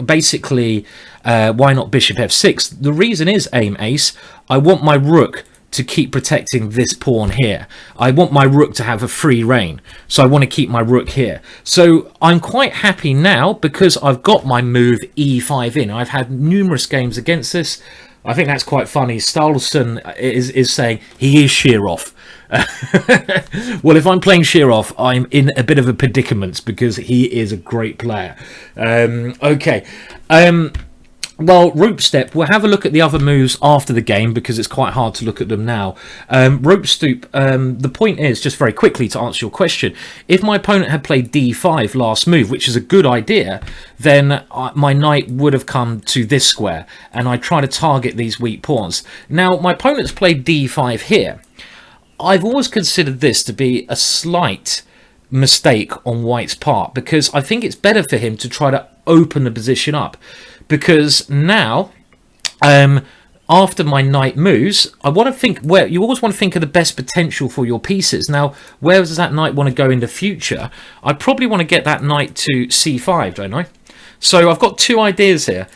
basically why not bishop f6? The reason is aim ace. I want my rook to keep protecting this pawn here. I want my rook to have a free reign, so I want to keep my rook here. So I'm quite happy now because I've got my move e5 in. I've had numerous games against this. I think that's quite funny. Stalston is saying he is Shirov. Well, if I'm playing Shirov, I'm in a bit of a predicament because he is a great player. Okay. Well, rope step, we'll have a look at the other moves after the game because it's quite hard to look at them now. Rope stoop, the point is, just very quickly to answer your question, if my opponent had played d5 last move, which is a good idea, then my knight would have come to this square, and I try to target these weak pawns. Now, my opponent's played d5 here. I've always considered this to be a slight mistake on white's part because I think it's better for him to try to open the position up. Because now, after my knight moves, I want to think where you always want to think of the best potential for your pieces. Now, where does that knight want to go in the future? I probably want to get that knight to c5, don't I? So I've got two ideas here.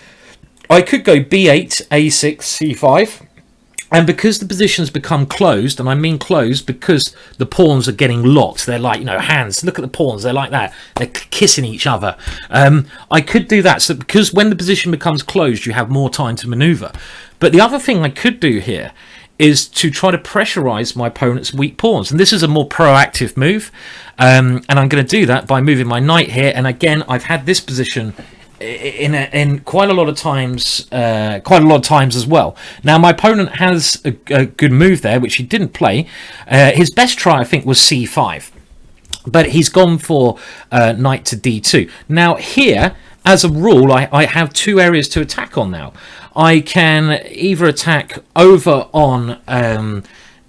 I could go b8, a6, c5. And because the positions become closed, and I mean closed because the pawns are getting locked. They're like, you know, hands. Look at the pawns. They're like that. They're kissing each other. I could do that. So because when the position becomes closed, you have more time to maneuver. But the other thing I could do here is to try to pressurize my opponent's weak pawns. And this is a more proactive move. And I'm going to do that by moving my knight here. And again, I've had this position in quite a lot of times as well. Now my opponent has a good move there which he didn't play. His best try I think was c5, but he's gone for knight to d2. Now here, as a rule, I have two areas to attack on now. I can either attack over on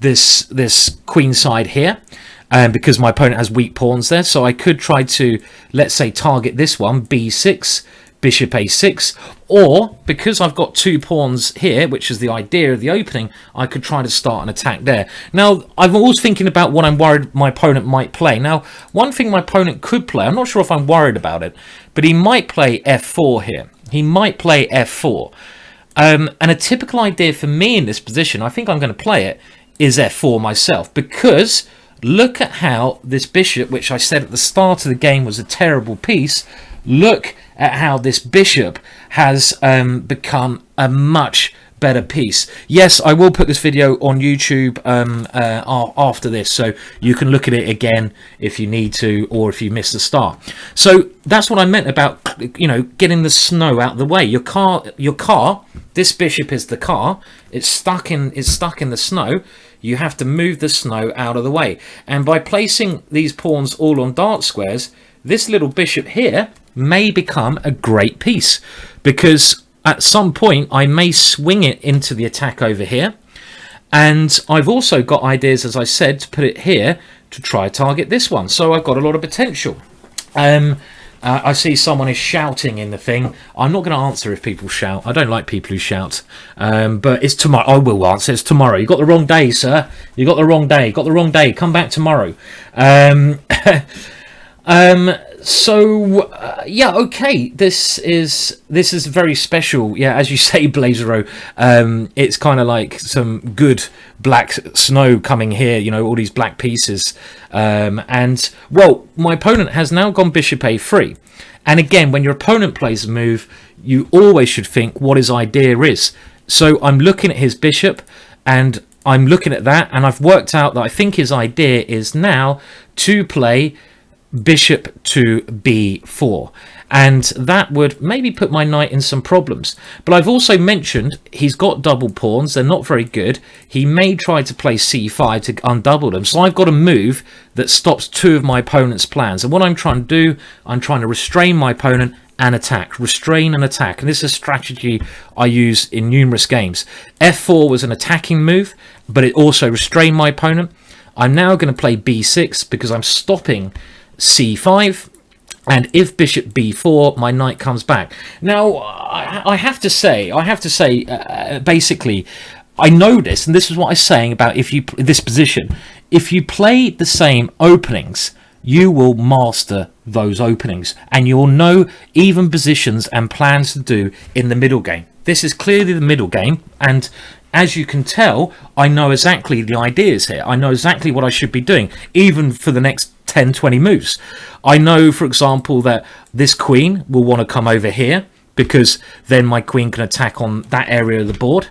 this queen side here, because my opponent has weak pawns there, so I could try to, let's say, target this one, b6, bishop a6, or because I've got 2 pawns here, which is the idea of the opening, I could try to start an attack there. Now, I'm always thinking about what I'm worried my opponent might play. Now, one thing my opponent could play, I'm not sure if I'm worried about it, but he might play f4 here. He might play f4. And a typical idea for me in this position, I think I'm going to play it, is f4 myself, because look at how this bishop, which I said at the start of the game was a terrible piece, look at how this bishop has become a much better piece. Yes, I will put this video on YouTube after this, so you can look at it again if you need to, or if you missed the start. So that's what I meant about, you know, getting the snow out of the way. Your car, this bishop is the car. It's stuck in the snow. You have to move the snow out of the way, and by placing these pawns all on dark squares, this little bishop here may become a great piece, because at some point I may swing it into the attack over here, and I've also got ideas, as I said, to put it here to try target this one. So I've got a lot of potential. I see someone is shouting in the thing. I'm not going to answer if people shout. I don't like people who shout. But it's tomorrow. I will answer. It's tomorrow. You got the wrong day, sir. You got the wrong day. Got the wrong day. Come back tomorrow. Yeah, okay, this is very special. Yeah, as you say, Blazero, it's kind of like some good black snow coming here, you know, all these black pieces. And, well, my opponent has now gone bishop a3. And again, when your opponent plays a move, you always should think what his idea is. So I'm looking at his bishop, and I'm looking at that, and I've worked out that I think his idea is now to play bishop to b4, and that would maybe put my knight in some problems. But I've also mentioned he's got double pawns. They're not very good. He may try to play c5 to undouble them, so I've got a move that stops 2 of my opponent's plans. And what I'm trying to do, I'm trying to restrain my opponent and attack, restrain and attack. And this is a strategy I use in numerous games. f4 was an attacking move, but it also restrained my opponent. I'm now going to play b6 because I'm stopping c5, and if bishop b4, my knight comes back. Now I have to say basically, I know this, and this is what I'm saying about this position. If you play the same openings, you will master those openings, and you'll know even positions and plans to do in the middle game. This is clearly the middle game, and as you can tell, I know exactly the ideas here. I know exactly what I should be doing, even for the next 10-20 moves. I know, for example, that this queen will want to come over here, because then my queen can attack on that area of the board.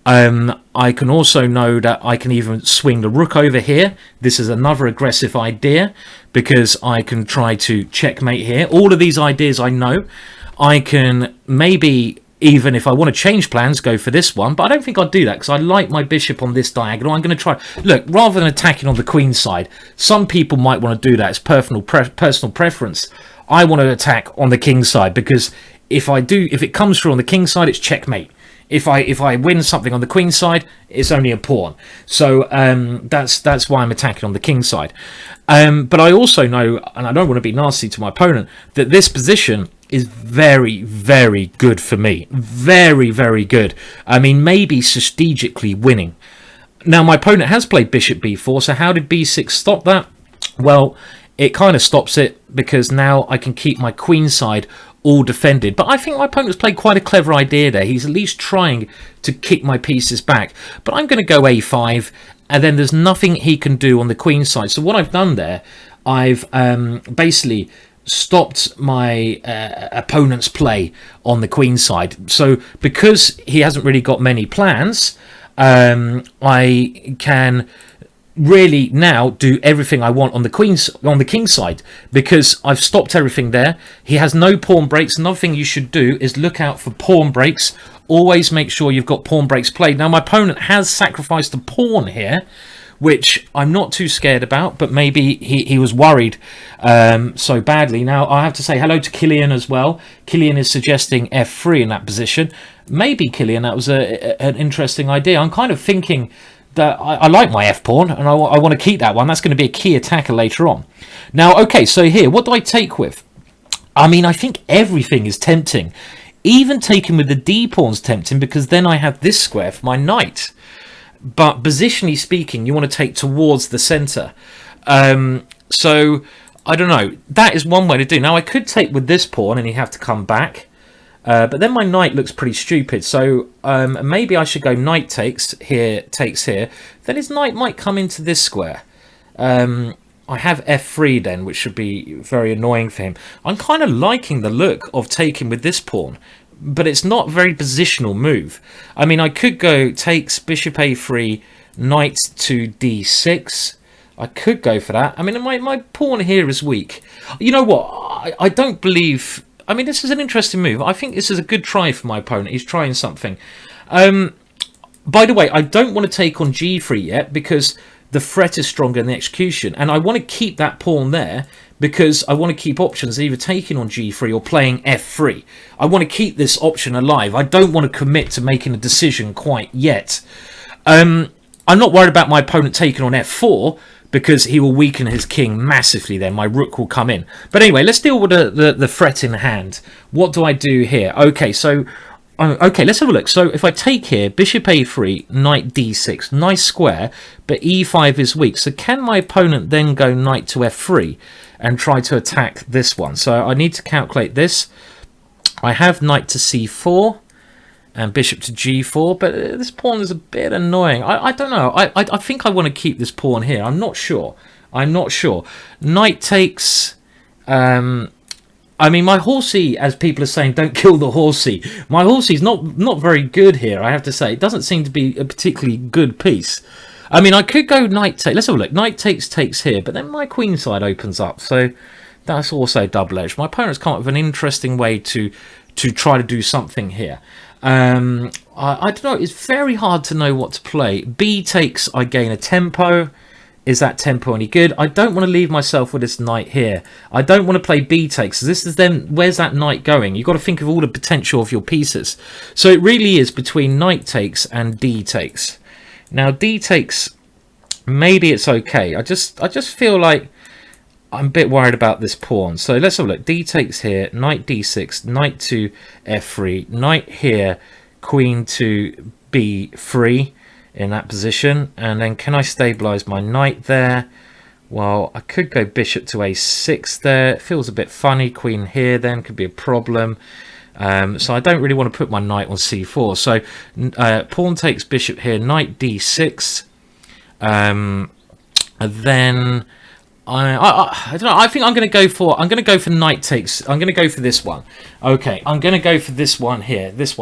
I can also know that I can even swing the rook over here. This is another aggressive idea, because I can try to checkmate here. All of these ideas I know. I can maybe, even if I want to change plans, go for this one, but I don't think I'll do that because I like my bishop on this diagonal. I'm going to try, look, rather than attacking on the queen side, some people might want to do that. It's personal preference. I want to attack on the king side, because if it comes through on the king side, it's checkmate. If I win something on the queen side, it's only a pawn. So that's why I'm attacking on the king side. But I also know, and I don't want to be nasty to my opponent, that this position is very, very good for me. Very, very good. I mean, maybe strategically winning. Now, my opponent has played bishop b4, so how did b6 stop that? Well, it kind of stops it, because now I can keep my queen side all defended. But I think my opponent's played quite a clever idea there. He's at least trying to kick my pieces back. But I'm going to go a5, and then there's nothing he can do on the queen side. So what I've done there, I've basically stopped my opponent's play on the queen side. So because he hasn't really got many plans, I can really now do everything I want on the king side, because I've stopped everything there. He has no pawn breaks. Another thing you should do is look out for pawn breaks. Always make sure you've got pawn breaks played. Now, my opponent has sacrificed a pawn here, which I'm not too scared about, but maybe he was worried so badly. Now, I have to say hello to Killian as well. Killian is suggesting f3 in that position. Maybe, Killian, that was an interesting idea. I'm kind of thinking that I like my f-pawn, and I want to keep that one. That's going to be a key attacker later on. Now, okay, so here, what do I take with? I mean, I think everything is tempting. Even taking with the D pawn's tempting, because then I have this square for my knight. But positionally speaking, you want to take towards the centre. So, I don't know. That is one way to do. Now, I could take with this pawn and he'd have to come back. But then my knight looks pretty stupid. So, maybe I should go knight takes here. Then his knight might come into this square. I have f3 then, which should be very annoying for him. I'm kind of liking the look of taking with this pawn, but it's not a very positional move. I mean, I could go takes bishop a3, knight to d6. I could go for that. I mean, my pawn here is weak. You know what? I don't believe... I mean, this is an interesting move. I think this is a good try for my opponent. He's trying something. By the way, I don't want to take on g3 yet because the threat is stronger than the execution. And I want to keep that pawn there because I want to keep options either taking on g3 or playing f3. I want to keep this option alive. I don't want to commit to making a decision quite yet. I'm not worried about my opponent taking on f4 because he will weaken his king massively then. My rook will come in. But anyway, let's deal with the threat in hand. What do I do here? Okay, so... Okay, let's have a look. So if I take here, bishop a3, knight d6, nice square, but e5 is weak. So can my opponent then go knight to f3 and try to attack this one? So I need to calculate this. I have knight to c4 and bishop to g4, but this pawn is a bit annoying. I don't know. I think I want to keep this pawn here. I'm not sure. Knight takes... I mean, my horsey, as people are saying, don't kill the horsey. My horsey's not very good here, I have to say. It doesn't seem to be a particularly good piece. I mean, I could go knight take. Let's have a look. Knight takes here, but then my queen side opens up. So that's also double-edged. My opponent's come up with an interesting way to try to do something here. I don't know. It's very hard to know what to play. B takes, I gain a tempo. Is that tempo any good? I don't want to leave myself with this knight here. I don't want to play b takes. This is then, where's that knight going? You've got to think of all the potential of your pieces. So it really is between knight takes and d takes. Now d takes, maybe it's okay. I just feel like I'm a bit worried about this pawn. So let's have a look. D takes here, knight d6, knight to f3, knight here, queen to b3. In that position, and then can I stabilize my knight there? Well, I could go bishop to a6 there. It feels a bit funny. Queen here then could be a problem. So I don't really want to put my knight on c4. So pawn takes bishop here, knight d6, and then I don't know. I think I'm going to go for knight takes. I'm going to go for this one. Okay, I'm going to go for this one here. This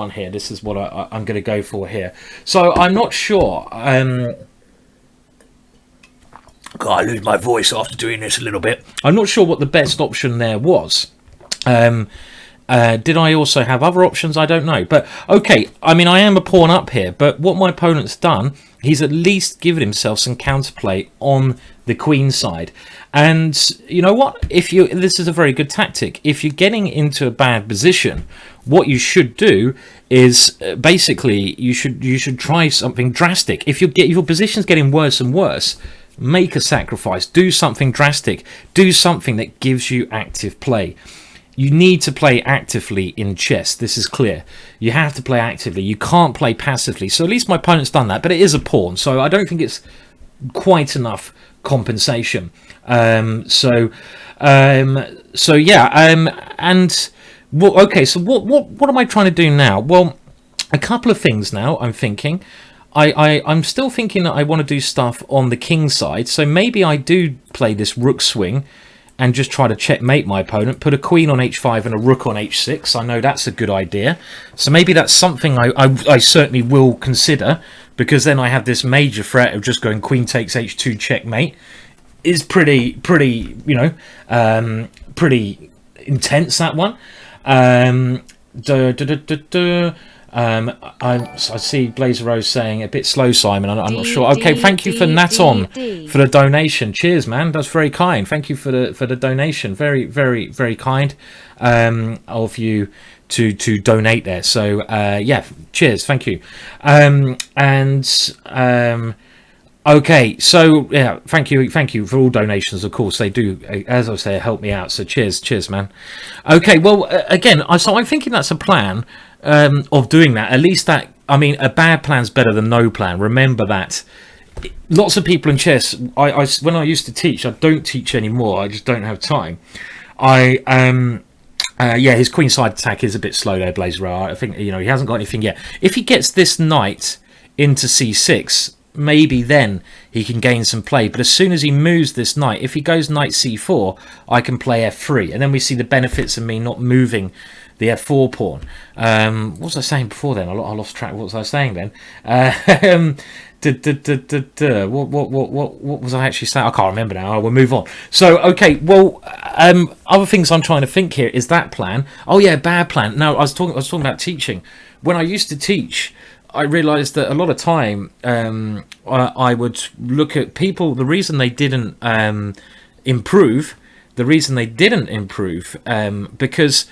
is what I'm going to go for here. So I'm not sure. God, I lose my voice after doing this a little bit. I'm not sure what the best option there was. Did I also have other options? I don't know. But okay, I mean, I am a pawn up here. But what my opponent's done, he's at least given himself some counterplay on the queen side. And you know what? This is a very good tactic. If you're getting into a bad position, what you should do is basically you should try something drastic. If your position's getting worse and worse, make a sacrifice. Do something drastic. Do something that gives you active play. You need to play actively in chess. This is clear. You have to play actively. You can't play passively. So at least my opponent's done that. But it is a pawn, so I don't think it's quite enough compensation. So yeah. And okay. So what am I trying to do now? Well, a couple of things now. I'm thinking. I'm still thinking that I want to do stuff on the king side. So maybe I do play this rook swing and just try to checkmate my opponent, put a queen on h5 and a rook on h6. I know that's a good idea. So maybe that's something I certainly will consider, because then I have this major threat of just going queen takes h2 checkmate. Is pretty, you know, pretty intense, that one. I see Blazer Rose saying a bit slow, Simon. I'm not sure. Okay, thank you for Naton for the donation. Cheers, man. That's very kind. Thank you for the donation. Very, very, very kind of you to donate there. So yeah, cheers. Thank you. Okay, so yeah, thank you for all donations. Of course, they do, as I say, help me out. So cheers, man. Okay, well, again, so I'm thinking that's a plan of doing that. At least that, I mean, a bad plan's better than no plan. Remember that. Lots of people in chess. When I used to teach, I don't teach anymore. I just don't have time. Yeah, his queenside attack is a bit slow there, Blazer. I think he hasn't got anything yet. If he gets this knight into c6. Maybe then he can gain some play, but as soon as he moves this knight, if he goes knight c4, I can play f3, and then we see the benefits of me not moving the f4 pawn. What was I saying before then? I lost track. What was I saying then? What was I actually saying? I can't remember now. We'll move on. So okay, well, other things I'm trying to think here is that plan. Oh yeah, bad plan. No, I was talking about teaching. When I used to teach, I realised that a lot of time I would look at people. The reason they didn't improve, because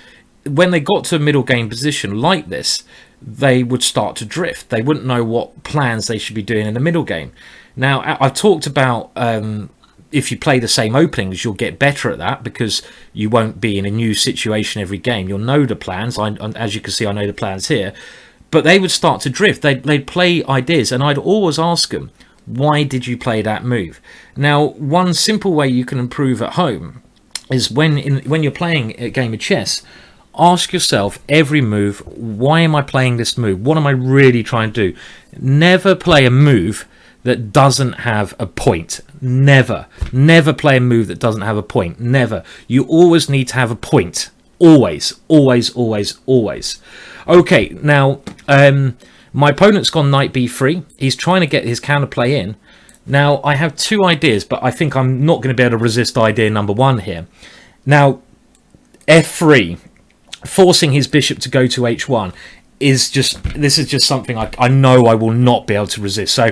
when they got to a middle game position like this, they would start to drift. They wouldn't know what plans they should be doing in the middle game. Now, I've talked about if you play the same openings, you'll get better at that because you won't be in a new situation every game. You'll know the plans. As you can see, I know the plans here. But they would start to drift. They'd play ideas, and I'd always ask them, why did you play that move? Now, one simple way you can improve at home is when you're playing a game of chess, ask yourself every move, why am I playing this move? What am I really trying to do? Never play a move that doesn't have a point. Never play a move that doesn't have a point. Never. You always need to have a point. Always. Okay, now my opponent's gone knight b3. He's trying to get his counterplay in. Now I have two ideas, but I think I'm not going to be able to resist idea number one here. Now f3, forcing his bishop to go to h1 is just something I know I will not be able to resist. So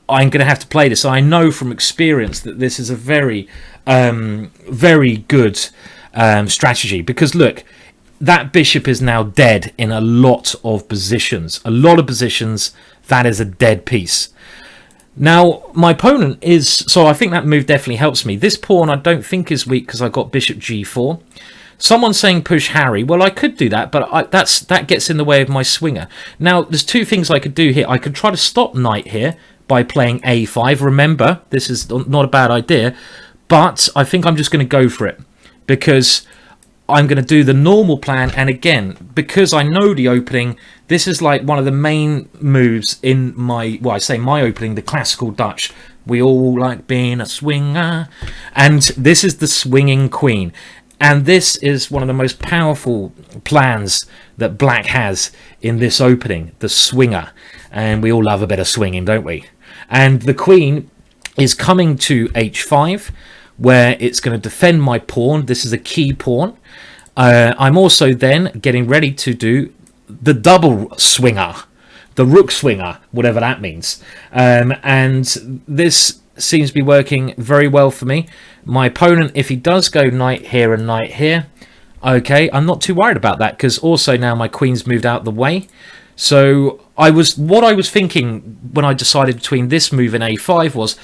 I'm going to have to play this. I know from experience that this is a very very good strategy, because look, that bishop is now dead in a lot of positions. That is a dead piece. Now my opponent is, so I think that move definitely helps me. This pawn I don't think is weak because I got bishop g4. Someone's saying push Harry. Well, I could do that, but that gets in the way of my swinger. Now there's two things I could do here. I could try to stop knight here by playing a5. Remember, this is not a bad idea, but I think I'm just going to go for it, because I'm going to do the normal plan. And again, because I know the opening, this is like one of the main moves in my, well, I say my opening, the classical Dutch. We all like being a swinger. And this is the swinging queen. And this is one of the most powerful plans that Black has in this opening, the swinger. And we all love a bit of swinging, don't we? And the queen is coming to h5, where it's going to defend my pawn. This is a key pawn. I'm also then getting ready to do the double swinger, the rook swinger, whatever that means. And this seems to be working very well for me. My opponent, if he does go knight here and knight here, okay, I'm not too worried about that, because also now my queen's moved out the way. So what I was thinking when I decided between this move and a5 was,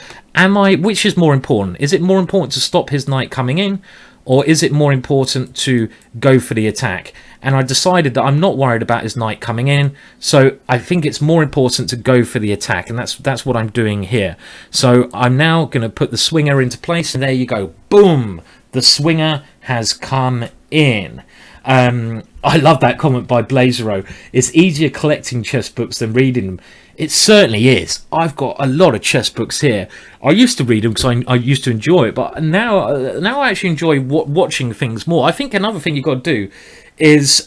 which is more important? Is it more important to stop his knight coming in, or is it more important to go for the attack? And I decided that I'm not worried about his knight coming in, so I think it's more important to go for the attack, and that's what I'm doing here. So I'm now going to put the swinger into place, and there you go. Boom! The swinger has come in. I love that comment by Blazero. It's easier collecting chess books than reading them. It certainly is. I've got a lot of chess books here. I used to read them because I used to enjoy it, but now I actually enjoy watching things more. I think another thing you've got to do is,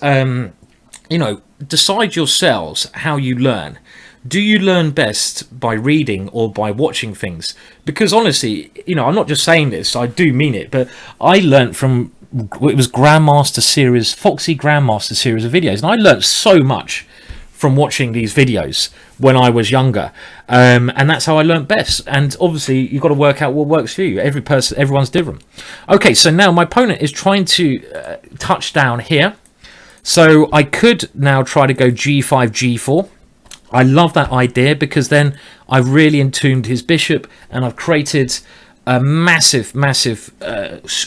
decide yourselves how you learn. Do you learn best by reading or by watching things? Because honestly, I'm not just saying this, I do mean it, but I learned from, it was Foxy Grandmaster series of videos, and I learned so much from watching these videos when I was younger, and that's how I learned best. And obviously you've got to work out what works for you. Everyone's different. Okay, so now my opponent is trying to touch down here, so I could now try to go g5 g4. I love that idea, because then I've really entombed his bishop, and I've created a massive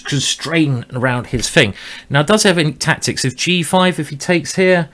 constraint around his thing. Now, does he have any tactics? If g5, if he takes here,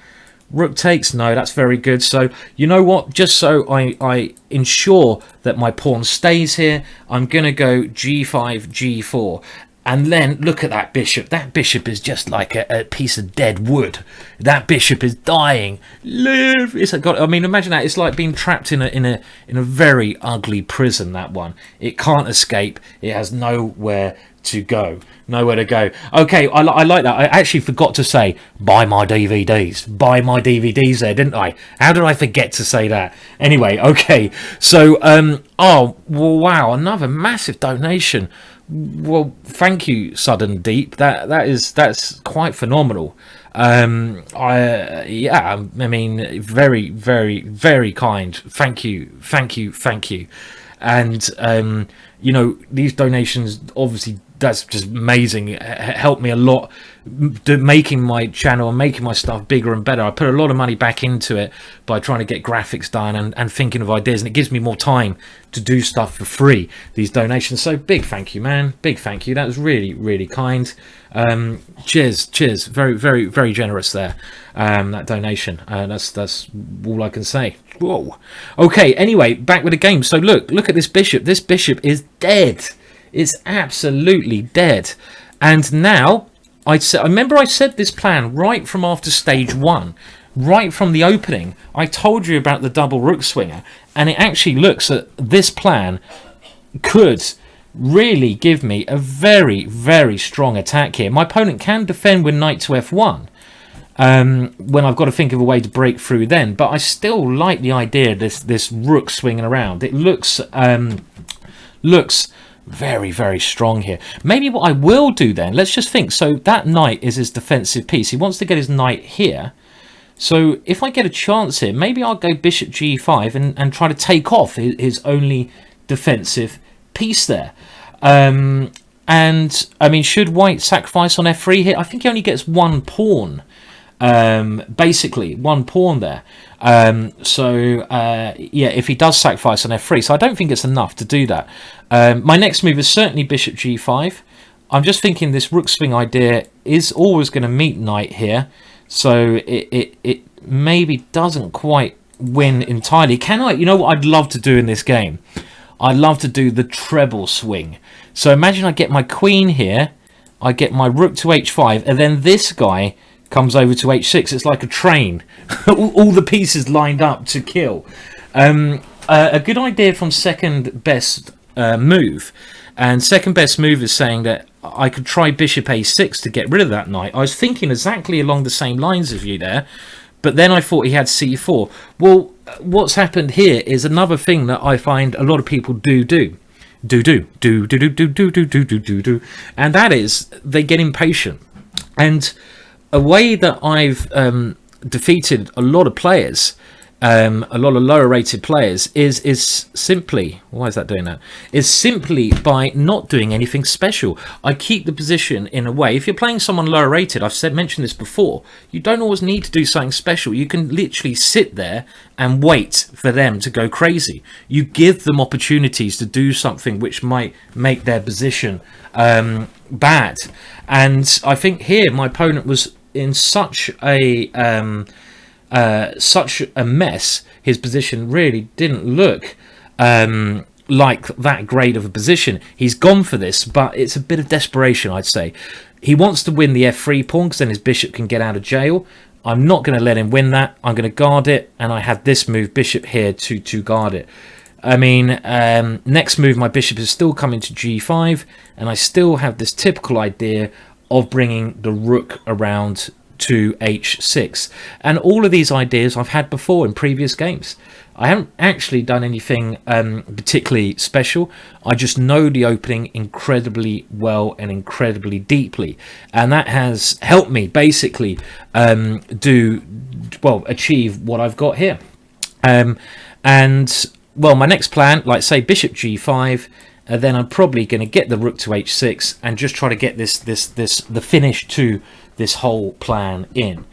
rook takes, no, that's very good. So you know what, just so I ensure that my pawn stays here, I'm gonna go g5 g4. And then look at that bishop. That bishop is just like a piece of dead wood. That bishop is dying. Live. It's got. I mean, imagine that. It's like being trapped in a very ugly prison. That one. It can't escape. It has nowhere to go. Nowhere to go. Okay, I like that. I actually forgot to say buy my DVDs. Buy my DVDs there, didn't I? How did I forget to say that? Anyway, okay. So oh well, wow, another massive donation. Well, thank you, Sudden Deep. That's quite phenomenal. I mean, very, very, very kind. Thank you. And you know, these donations, obviously, that's just amazing. It helped me a lot, making my channel and making my stuff bigger and better. I put a lot of money back into it by trying to get graphics done and thinking of ideas, and it gives me more time to do stuff for free, these donations. So big thank you, man. Big thank you. That was really, really kind. Cheers. Very, very, very generous there. That donation. That's all I can say. Whoa. Okay, anyway, back with the game. So look at this bishop. This bishop is dead. It's absolutely dead. And now, I remember I said this plan right from after stage 1, right from the opening. I told you about the double rook swinger, and it actually looks that this plan could really give me a very, very strong attack here. My opponent can defend with knight to f1, when I've got to think of a way to break through then, but I still like the idea of this rook swinging around. It looks very, very strong here. Maybe what I will do then, let's just think. So that knight is his defensive piece. He wants to get his knight here. So if I get a chance here, maybe I'll go bishop g5 and try to take off his only defensive piece there. And I mean, should white sacrifice on f3 here? I think he only gets one pawn. Basically one pawn there. Yeah, if he does sacrifice on f3, so I don't think it's enough to do that. My next move is certainly bishop g5. I'm just thinking this rook swing idea is always going to meet knight here, so it maybe doesn't quite win entirely. Can I? You know what I'd love to do in this game? I'd love to do the treble swing. So imagine I get my queen here, I get my rook to h5, and then this guy comes over to h6. It's like a train. All the pieces lined up to kill. A good idea from second best move. And second best move is saying that I could try bishop a6 to get rid of that knight. I was thinking exactly along the same lines as you there, but then I thought he had c4. Well, what's happened here is another thing that I find a lot of people do. And that is they get impatient. And a way that I've defeated a lot of players, a lot of lower rated players, is simply, why is that doing that? Is simply by not doing anything special. I keep the position in a way. If you're playing someone lower rated, I've mentioned this before, you don't always need to do something special. You can literally sit there and wait for them to go crazy. You give them opportunities to do something which might make their position bad. And I think here my opponent was in such a mess. His position really didn't look like that great of a position. He's gone for this, but it's a bit of desperation, I'd say. He wants to win the f3 pawn because then his bishop can get out of jail. I'm not going to let him win that. I'm going to guard it, and I have this move, bishop here, to guard it. I mean, next move, my bishop is still coming to g5, and I still have this typical idea of bringing the rook around to h6. And all of these ideas I've had before in previous games. I haven't actually done anything particularly special. I just know the opening incredibly well and incredibly deeply. And that has helped me basically achieve what I've got here. Well, my next plan, like say bishop g5, then I'm probably going to get the rook to h6 and just try to get the finish to this whole plan in.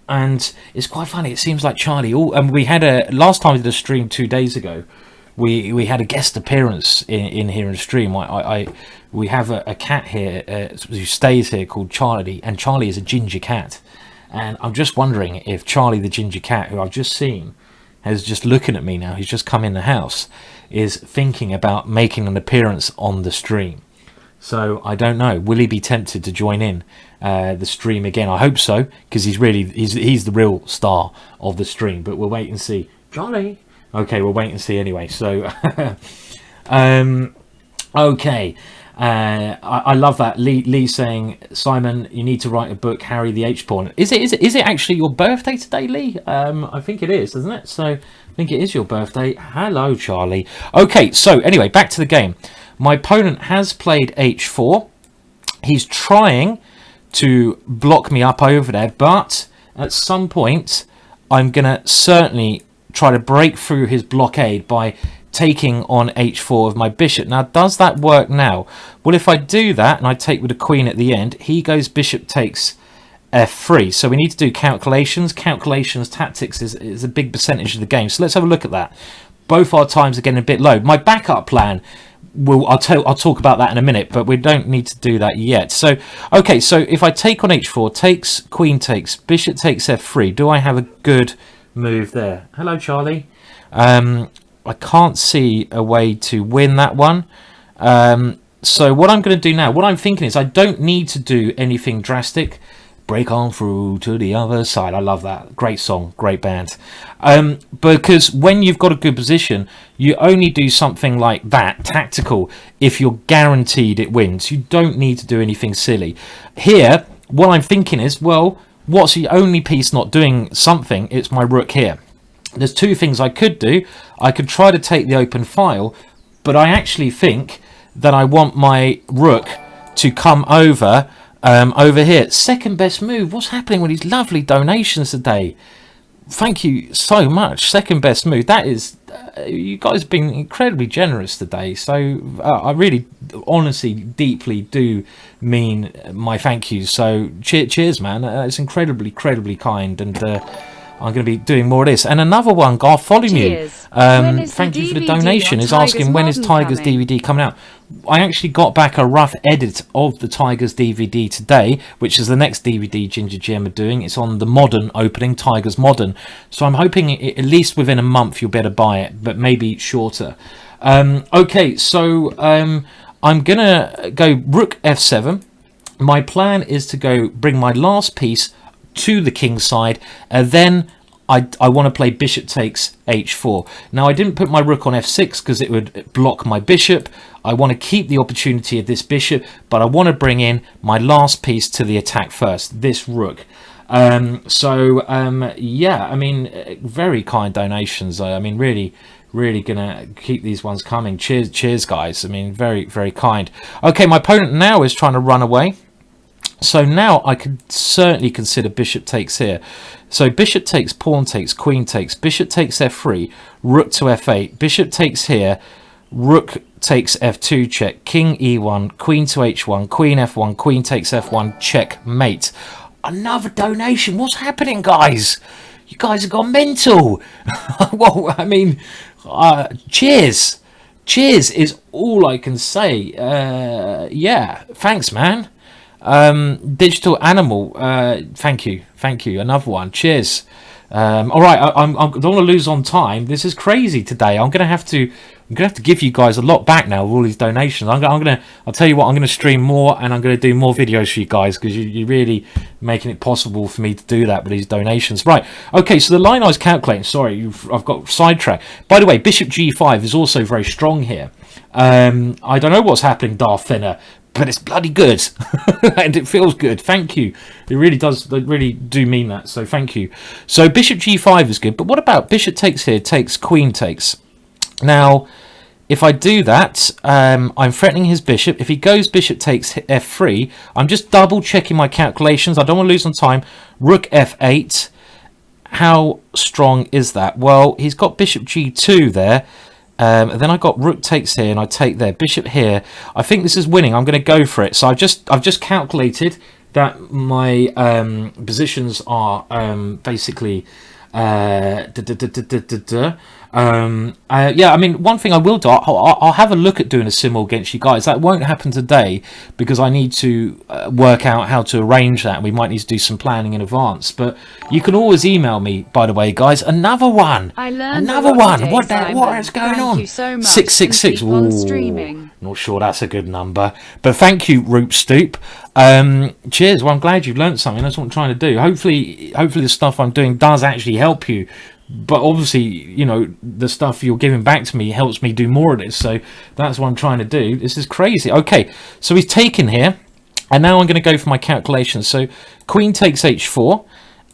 and it's quite funny. It seems like Charlie. We had last time we did a stream 2 days ago. We had a guest appearance in here in the stream. We have a cat here who stays here called Charlie, and Charlie is a ginger cat. And I'm just wondering if Charlie the ginger cat, who I've just seen, is just looking at me now. He's just come in the house, is thinking about making an appearance on the stream. So I don't know. Will he be tempted to join in the stream again? I hope so, because he's the real star of the stream. But we'll wait and see. Charlie. Okay, we'll wait and see anyway. So, okay. I love that. Lee saying, Simon, you need to write a book, Harry the H-Porn. Is it actually your birthday today, Lee? I think it is, isn't it? So I think it is your birthday. Hello, Charlie. Okay, so anyway, back to the game. My opponent has played H4. He's trying to block me up over there, but at some point I'm going to certainly try to break through his blockade by taking on H4 of my bishop. Now, does that work now? Well, if I do that and I take with the queen at the end, he goes bishop takes F3. So we need to do calculations. Calculations tactics is a big percentage of the game. So let's have a look at that. Both our times are getting a bit low. My backup plan, I'll talk about that in a minute, but we don't need to do that yet. So, okay, so if I take on H4, takes, queen takes, bishop takes F3, do I have a good move there? Hello, Charlie. I can't see a way to win that one. So what I'm going to do now, what I'm thinking is I don't need to do anything drastic. Break on through to the other side. I love that. Great song, great band. Because when you've got a good position, you only do something like that, tactical, if you're guaranteed it wins. You don't need to do anything silly. Here, what I'm thinking is, well, what's the only piece not doing something? It's my rook here. There's two things I could do. I could try to take the open file, but I actually think that I want my rook to come over here. Second best move. What's happening with these lovely donations today? Thank you so much. Second best move. That is, you guys have been incredibly generous today. So I really, honestly, deeply do mean my thank you. So cheers, man. It's incredibly kind, and I'm going to be doing more of this. And another one, Gartholomew, thank you for the donation, is asking when is Tiger's DVD coming out. I actually got back a rough edit of the Tiger's DVD today, which is the next DVD GingerGM are doing. It's on the modern opening, Tiger's Modern. So I'm hoping at least within a month you'll be able to buy it, but maybe shorter. Okay, so I'm going to go Rook F7. My plan is to go bring my last piece to the king side, and then I want to play bishop takes H4. Now, I didn't put my rook on F6 because it would block my bishop. I want to keep the opportunity of this bishop, but I want to bring in my last piece to the attack first, this rook. Yeah, I mean, very kind donations. I mean, really gonna keep these ones coming. Cheers guys. I mean, very kind. Okay, my opponent now is trying to run away. So now I could certainly consider bishop takes here. So bishop takes, pawn takes, queen takes, bishop takes F3, rook to F8, bishop takes here, rook takes F2 check, king E1, queen to H1, queen F1, queen takes F1, checkmate. Another donation. What's happening, guys? You guys have gone mental. Well, I mean, cheers. Cheers is all I can say. Yeah, thanks, man. Digital Animal, thank you, another one, cheers. All right, I don't want to lose on time. This is crazy today. I'm gonna have to give you guys a lot back now with all these donations. I'll tell you what, I'm gonna stream more, and I'm gonna do more videos for you guys, because you're really making it possible for me to do that with these donations. Right, okay, so the line I was calculating, sorry, I've got sidetracked. By the way, bishop G5 is also very strong here. I don't know what's happening, Darth Thinner, but it's bloody good. And it feels good. Thank you. It really does. I really do mean that. So thank you. So bishop G5 is good. But what about bishop takes here, takes, queen takes? Now, if I do that, I'm threatening his bishop. If he goes bishop takes F3, I'm just double checking my calculations. I don't want to lose on time. Rook F8. How strong is that? Well, he's got bishop G2 there. Then I got rook takes here, and I take there, bishop here. I think this is winning. I'm going to go for it. So I've just calculated that my positions are basically yeah, I mean, one thing I will do, I'll have a look at doing a sim against you guys. That won't happen today because I need to work out how to arrange that, and we might need to do some planning in advance. But you can always email me, by the way, guys. Another one. I learned another one. Today, What is going on? Thank you so much. 666. Keep on streaming. Not sure that's a good number, but thank you, Roop Stoop. Cheers. Well, I'm glad you've learned something. That's what I'm trying to do. Hopefully the stuff I'm doing does actually help you. But obviously, you know, the stuff you're giving back to me helps me do more of this. So that's what I'm trying to do. This is crazy. Okay, so he's taken here. And now I'm going to go for my calculations. So queen takes h4.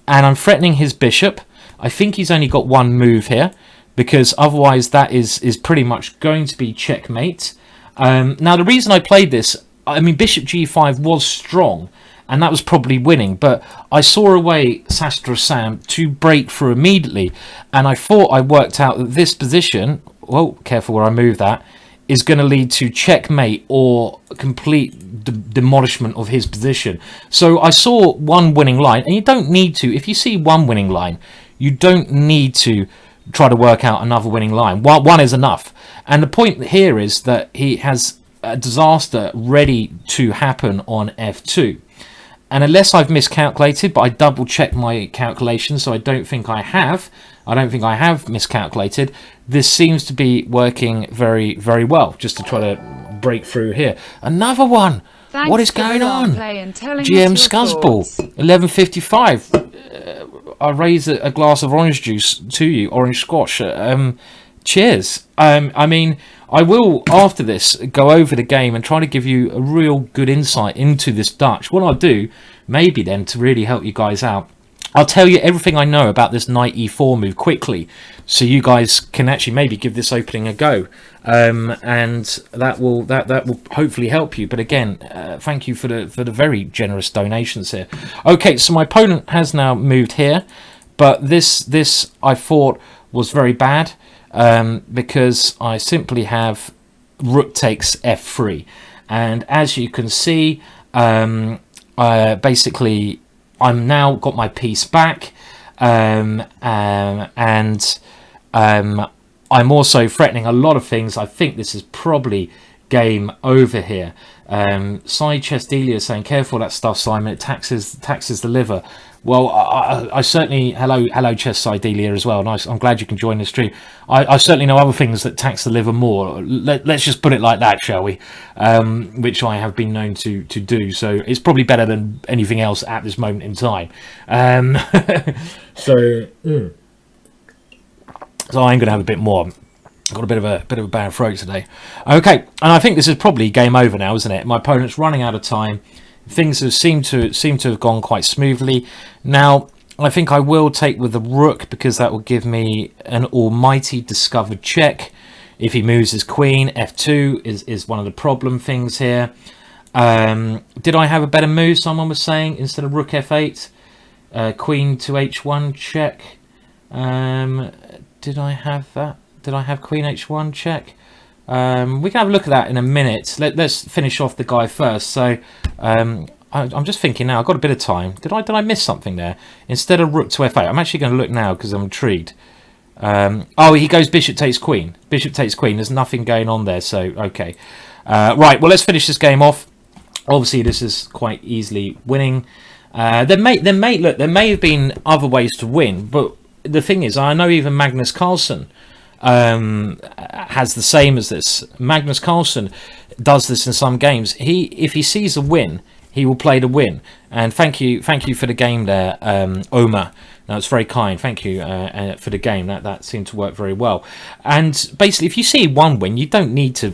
And I'm threatening his bishop. I think he's only got one move here. Because otherwise that is pretty much going to be checkmate. Now the reason I played this, I mean, bishop g5 was strong. And that was probably winning, but I saw a way, Sastra Sam, to break through immediately. And I thought I worked out that this position, well, careful where I move that, is going to lead to checkmate or complete demolishment of his position. So I saw one winning line, and you don't need to, if you see one winning line, you don't need to try to work out another winning line. One is enough. And the point here is that he has a disaster ready to happen on f2. And unless I've miscalculated, but I double checked my calculations, so I don't think I have. I don't think I have miscalculated. This seems to be working very, very well, just to try to break through here. Another one. Thanks what is going on? GM Scuzzball, 11:55. I raise a glass of orange juice to you, orange squash. Cheers. I mean, I will, after this, go over the game and try to give you a real good insight into this Dutch. What I'll do, maybe then, to really help you guys out, I'll tell you everything I know about this knight e4 move quickly, so you guys can actually maybe give this opening a go, and that will hopefully help you. But again, thank you for the very generous donations here. Okay, so my opponent has now moved here, but this I thought was very bad. Because I simply have rook takes f3, and as you can see, basically I'm now got my piece back, and I'm also threatening a lot of things. I think this is probably game over here. Side Chess Delia is saying, careful that stuff, Simon, it taxes the liver. Well, I certainly, hello Chess Side Delia as well. Nice, I'm glad you can join the stream. I certainly know other things that tax the liver more. Let's just put it like that, shall we? Which I have been known to do. So it's probably better than anything else at this moment in time. So I'm going to have a bit more. I've got a bit of a bad throat today. Okay, and I think this is probably game over now, isn't it? My opponent's running out of time. Things have seem to have gone quite smoothly. Now, I think I will take with the rook because that will give me an almighty discovered check. If he moves his queen, f2 is one of the problem things here. Did I have a better move, someone was saying, instead of rook f8? Queen to h1 check. Did I have that? Did I have queen h1 check? We can have a look at that in a minute. Let's finish off the guy first. So I'm just thinking now. I've got a bit of time. Did I miss something there? Instead of rook to f8, I'm actually going to look now because I'm intrigued. Oh, he goes bishop takes queen. Bishop takes queen. There's nothing going on there. So okay, right. Well, let's finish this game off. Obviously, this is quite easily winning. There may have been other ways to win, but the thing is, I know even Magnus Carlsen has the same as this. Magnus Carlsen does this in some games. If he sees a win, he will play the win. And thank you for the game there, Omar. Now it's very kind. Thank you for the game. That seemed to work very well. And basically, if you see one win, you don't need to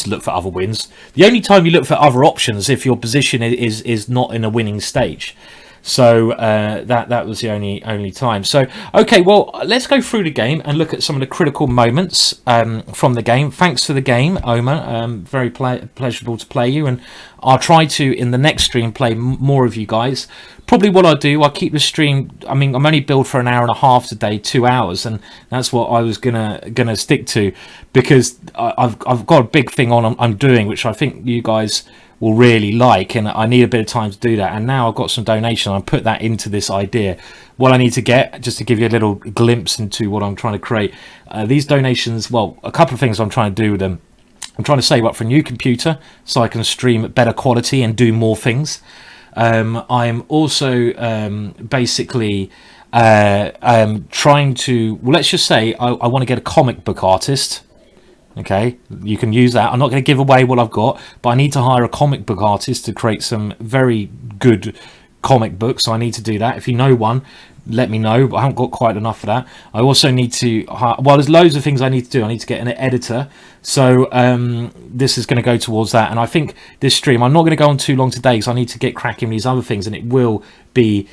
look for other wins. The only time you look for other options if your position is not in a winning stage. So that was the only time. So okay, well, let's go through the game and look at some of the critical moments from the game. Thanks for the game, Omar. Very pleasurable to play you, and I'll try to in the next stream play more of you guys. probably what I do, I keep the stream. I mean, I'm only billed for an hour and a half today, 2 hours, and that's what I was gonna stick to, because I've got a big thing on I'm doing, which I think you guys will really like, and I need a bit of time to do that. And now I've got some donation, I put that into this idea. What I need to get, just to give you a little glimpse into what I'm trying to create, these donations, well, a couple of things I'm trying to do with them. I'm trying to save up for a new computer so I can stream at better quality and do more things. I'm also basically trying to, well, let's just say I want to get a comic book artist. Okay, you can use that. I'm not going to give away what I've got, but I need to hire a comic book artist to create some very good comic books. So I need to do that. If you know one, let me know, but I haven't got quite enough for that. I also need to well, there's loads of things I need to do. I need to get an editor, so this is going to go towards that. And I think this stream, I'm not going to go on too long today, because I need to get cracking with these other things, and it will be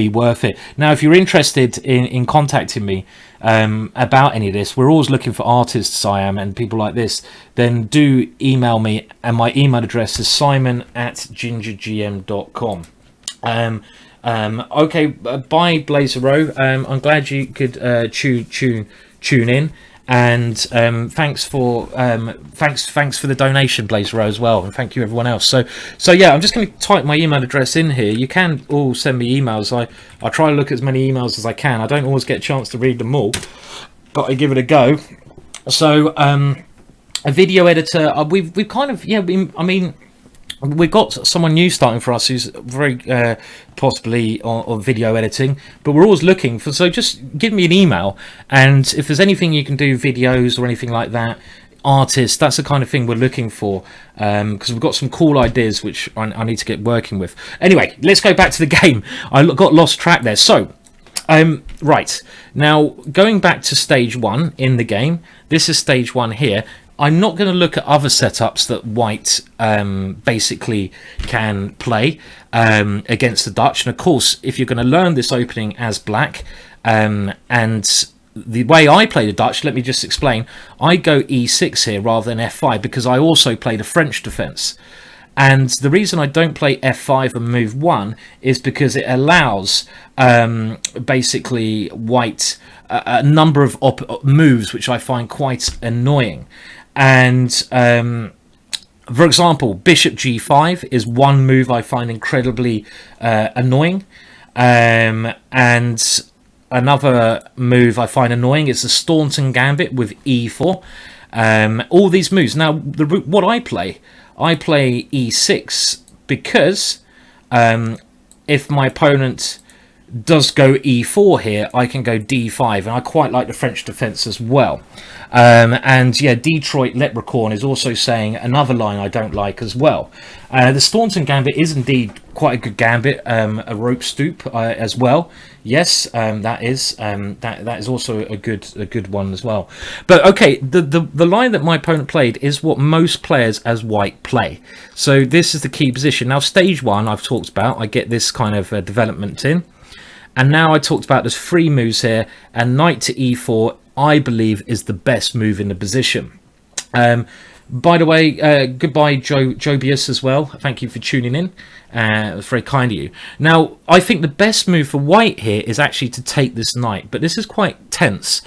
worth it. Now, if you're interested in contacting me about any of this, we're always looking for artists, I am, and people like this, then do email me, and my email address is simon@gingergm.com. Okay, bye Blazer Row. I'm glad you could tune in, and thanks for the donation, Blazer Row, as well, and thank you everyone else. So yeah, I'm just going to type my email address in here. You can all send me emails. I try to look at as many emails as I can. I don't always get a chance to read them all, but I give it a go. So a video editor, we've kind of, yeah, I mean, we've got someone new starting for us who's very possibly on video editing, but we're always looking for, so just give me an email, and if there's anything you can do, videos or anything like that, artists, that's the kind of thing we're looking for, because we've got some cool ideas which I need to get working with. Anyway, let's go back to the game. I got lost track there. So right, now going back to stage 1 in the game, this is stage 1 here. I'm not going to look at other setups that white basically can play against the Dutch. And of course, if you're going to learn this opening as black, and the way I play the Dutch, let me just explain. I go e6 here rather than f5, because I also play the French defense. And the reason I don't play f5 and move 1 is because it allows basically white a number of moves which I find quite annoying. And for example, bishop g5 is one move I find incredibly annoying, and another move I find annoying is the Staunton Gambit with e4. All these moves. Now, what I play e6 because if my opponent does go e4 here, I can go d5, and I quite like the French defense as well. And yeah, Detroit Leprechaun is also saying another line I don't like as well. The Staunton Gambit is indeed quite a good gambit, a rope stoop as well. Yes, that is also a good one as well. But okay, the line that my opponent played is what most players as white play. So this is the key position. Now, stage 1 I've talked about. I get this kind of development in. And now I talked about there's 3 moves here, and knight to e4, I believe, is the best move in the position. By the way, goodbye Jobius as well. Thank you for tuning in. It was very kind of you. Now, I think the best move for white here is actually to take this knight, but this is quite tense.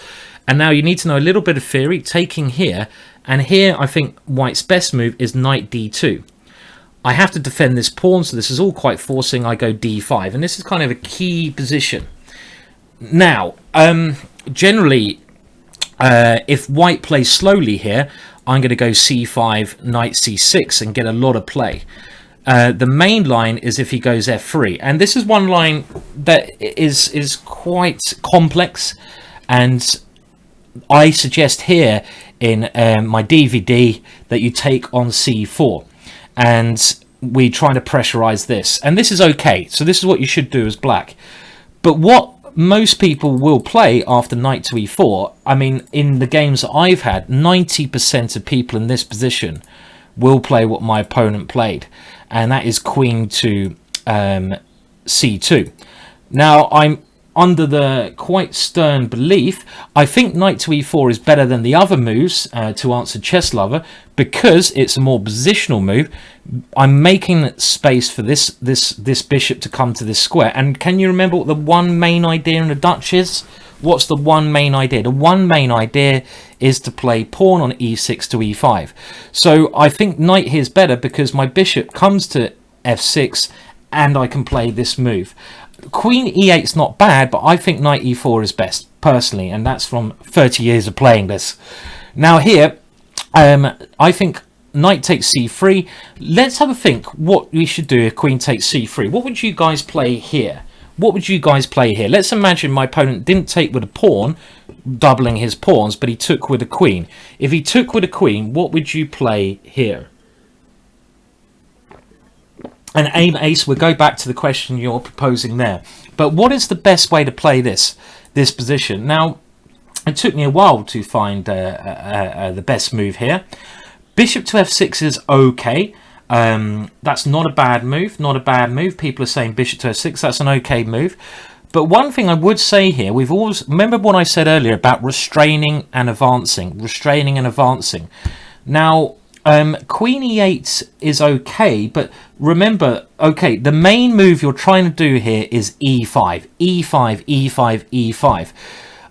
And now you need to know a little bit of theory, taking here. And here, I think white's best move is knight d2. I have to defend this pawn, so this is all quite forcing. I go d5, and this is kind of a key position. Now, generally, if white plays slowly here, I'm going to go c5, knight c6, and get a lot of play. The main line is if he goes f3, and this is one line that is quite complex, and I suggest here in my DVD that you take on c4. And we try to pressurize this, and this is okay. So this is what you should do as black. But what most people will play after knight to e4, I mean, in the games that I've had, 90% of people in this position will play what my opponent played, and that is queen to c2. Now, under the quite stern belief, I think knight to e4 is better than the other moves, to answer Chess Lover, because it's a more positional move. I'm making space for this bishop to come to this square. And can you remember what the one main idea in the Dutch is? What's the one main idea? The one main idea is to play pawn on e6 to e5. So I think knight here is better because my bishop comes to f6 and I can play this move. Queen e8 is not bad, but I think knight e4 is best, personally, and that's from 30 years of playing this. Now here, I think knight takes c3. Let's have a think what we should do if queen takes c3. What would you guys play here? What would you guys play here? Let's imagine my opponent didn't take with a pawn, doubling his pawns, but he took with a queen. If he took with a queen, what would you play here? And aim ace, we'll go back to the question you're proposing there. But what is the best way to play this position? Now, it took me a while to find the best move here. Bishop to f6 is okay. That's not a bad move. Not a bad move. People are saying bishop to f6. That's an okay move. But one thing I would say here, we've always... Remember what I said earlier about restraining and advancing. Restraining and advancing. Now... Queen e8 is okay, but remember, okay, the main move you're trying to do here is e5, e5, e5,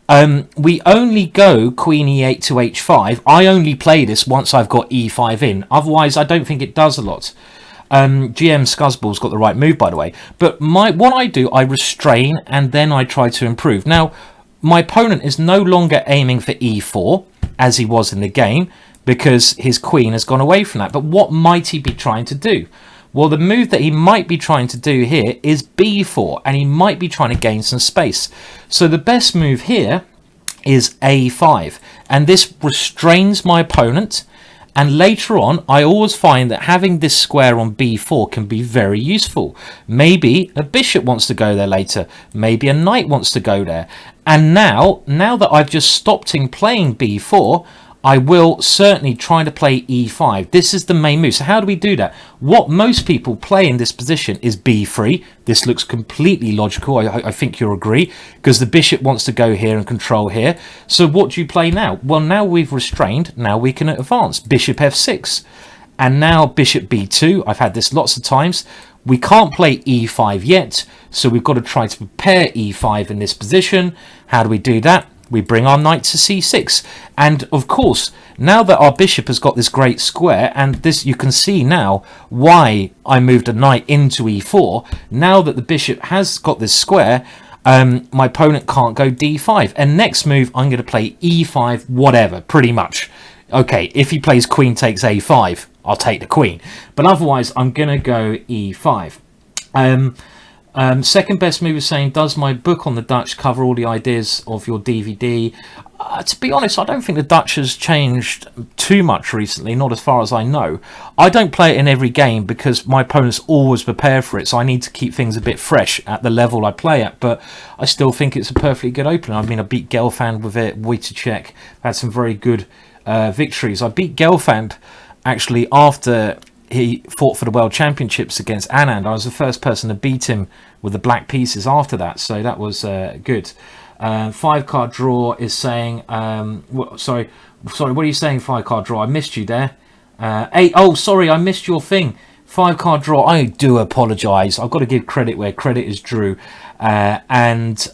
e5. We only go queen e8 to h5. I only play this once I've got e5 in. Otherwise, I don't think it does a lot. GM Scuzzball's got the right move, by the way. But what I do, I restrain and then I try to improve. Now, my opponent is no longer aiming for e4 as he was in the game, because his queen has gone away from that. But what might he be trying to do? Well, the move that he might be trying to do here is b4, and he might be trying to gain some space. So the best move here is a5, and this restrains my opponent. And later on, I always find that having this square on b4 can be very useful. Maybe a bishop wants to go there later. Maybe a knight wants to go there. And now that I've just stopped him playing b4, I will certainly try to play e5. This is the main move. So how do we do that? What most people play in this position is b3. This looks completely logical. I think you'll agree, because the bishop wants to go here and control here. So what do you play now? Well, now we've restrained. Now we can advance. Bishop f6. And now bishop b2. I've had this lots of times. We can't play e5 yet, so we've got to try to prepare e5 in this position. How do we do that? We bring our knight to c6, and of course, now that our bishop has got this great square, and this, you can see now why I moved a knight into e4. Now that the bishop has got this square, my opponent can't go d5, and next move I'm going to play e5 whatever, pretty much. Okay, if he plays queen takes a5, I'll take the queen, but otherwise I'm going to go e5. Second best move is saying, does my book on the Dutch cover all the ideas of your DVD? To be honest, I don't think the Dutch has changed too much recently, not as far as I know. I don't play it in every game because my opponents always prepare for it, so I need to keep things a bit fresh at the level I play at, but I still think it's a perfectly good opener. I mean, I beat Gelfand with it, Wojciech, had some very good victories. I beat Gelfand actually after he fought for the World Championships against Anand. I was the first person to beat him with the black pieces after that, so that was good. 5-card draw is saying, sorry, what are you saying, 5-card draw? I missed you there. Oh, sorry, I missed your thing. 5-card draw, I do apologise. I've got to give credit where credit is due. Yes,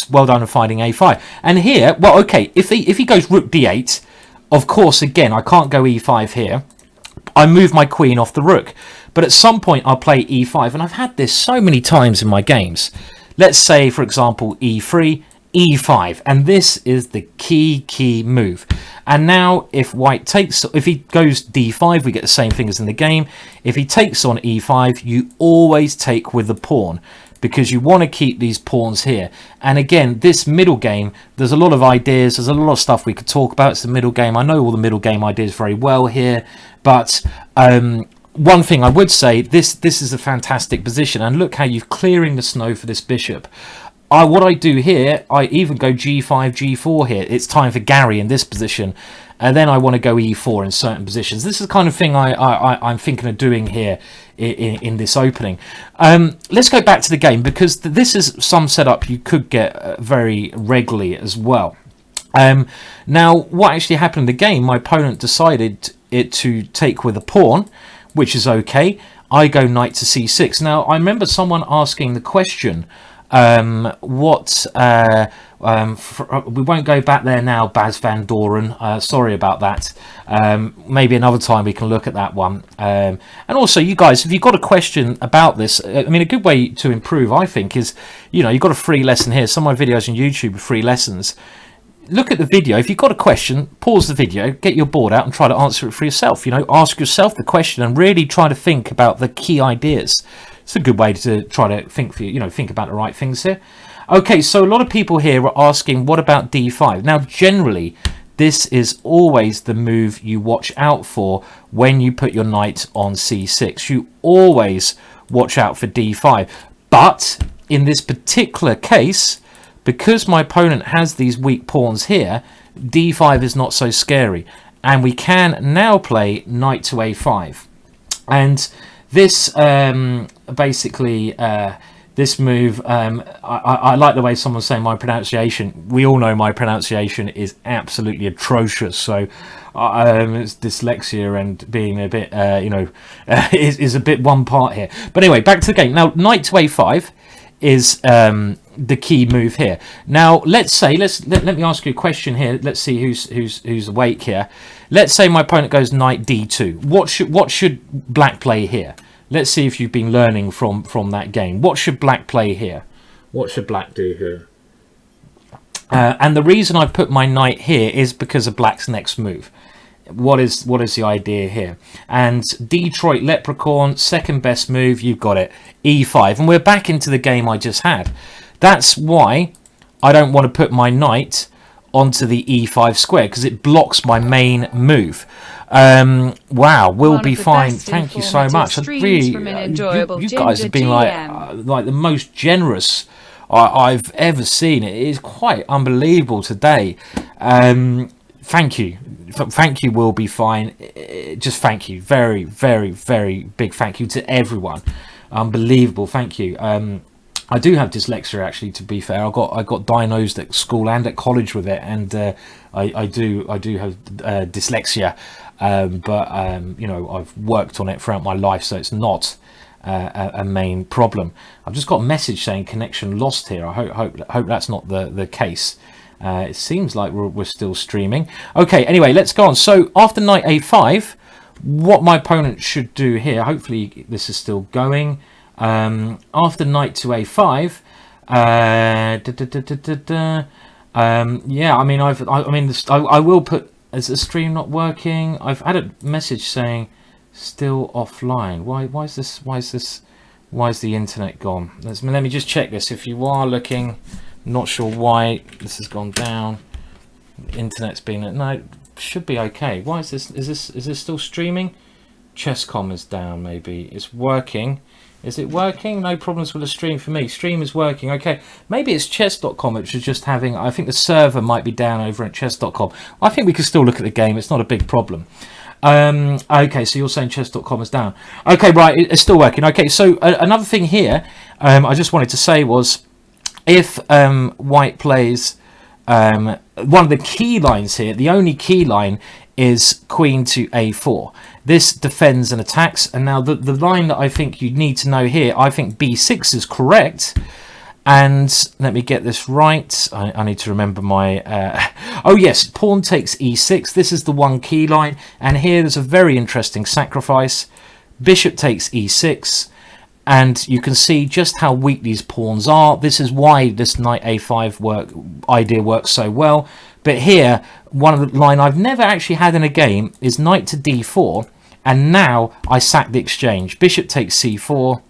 well done on finding a5. And here, well, okay, if he goes rook d8, of course, again, I can't go e5 here. I move my queen off the rook, but at some point I'll play e5, and I've had this so many times in my games. Let's say, for example, e3, e5, and this is the key move. And now if white takes, if he goes d5, we get the same thing as in the game. If he takes on e5, you always take with the pawn, because you want to keep these pawns here. And again, this middle game, there's a lot of ideas, there's a lot of stuff we could talk about. It's the middle game. I know all the middle game ideas very well here, but one thing I would say, this is a fantastic position, and look how you're clearing the snow for this bishop. What I do here, I even go g5, g4 here. It's time for Gary in this position. and then I want to go e4 in certain positions. This is the kind of thing I'm thinking of doing here in this opening. Let's go back to the game, because this is some setup you could get very regularly as well. Now, what actually happened in the game, my opponent decided it to take with a pawn, which is okay. I go knight to c6. Now, I remember someone asking the question, we won't go back there now, Baz Van Doren. Sorry about that. Maybe another time we can look at that one. And also, you guys, if you've got a question about this, I mean, a good way to improve, I think, is, you know, you've got a free lesson here. Some of my videos on YouTube are free lessons. Look at the video. If you've got a question, pause the video, get your board out and try to answer it for yourself. You know, ask yourself the question and really try to think about the key ideas. It's a good way to try to think think about the right things here. Okay, so a lot of people here are asking, what about d5? Now, generally, this is always the move you watch out for when you put your knight on c6. You always watch out for d5. But in this particular case, because my opponent has these weak pawns here, d5 is not so scary. And we can now play knight to a5. And this basically, this move, I like the way someone's saying my pronunciation. We all know my pronunciation is absolutely atrocious. So it's dyslexia and being a bit, is a bit one part here. But anyway, back to the game. Now, knight to a5 is the key move here. Now, let's say, let me ask you a question here. Let's see who's awake here. Let's say my opponent goes knight d2. What should black play here? Let's see if you've been learning from that game. What should black play here? What should black do here? And the reason I put my knight here is because of black's next move. What is the idea here? And Detroit Leprechaun, second best move, you've got it, e5. And we're back into the game I just had. That's why I don't want to put my knight onto the e5 square, because it blocks my main move. Wow, we'll be fine. Thank you so much. I really, you guys have been like the most generous I've ever seen. It is quite unbelievable today. Thank you. Thank you, will be fine. Just thank you. Very, very, very big thank you to everyone. Unbelievable. Thank you. I do have dyslexia, actually, to be fair. I got diagnosed at school and at college with it, and I do have dyslexia. But you know, I've worked on it throughout my life, so it's not a main problem. I've just got a message saying connection lost here. I hope that's not the case. It seems like we're still streaming. Okay, anyway, let's go on. So after knight a5, what my opponent should do here, hopefully this is still going. After knight to a5, yeah, I mean, I will put, is the stream not working? I've had a message saying still offline. Why is the internet gone? Let me just check this. If you are looking, not sure why this has gone down. The internet's been, no, it should be okay. Why is this? Is this still streaming? Chess.com is down. Maybe it's working. Is it working? No problems with the stream for me. Stream is working. Okay, maybe it's chess.com, which is just having, I think the server might be down over at chess.com. I think we can still look at the game. It's not a big problem. Okay, so you're saying chess.com is down. Okay, right, it's still working. Okay, so another thing here I just wanted to say was, if white plays one of the key lines here, the only key line is queen to a4. This defends and attacks. And now the line that I think you need to know here, I think b6 is correct. And let me get this right. I need to remember my... oh yes, pawn takes e6. This is the one key line. And here there's a very interesting sacrifice. Bishop takes e6. And you can see just how weak these pawns are. This is why this knight a5 idea works so well. But here, one of the line I've never actually had in a game is knight to d4. And now I sack the exchange. Bishop takes c4.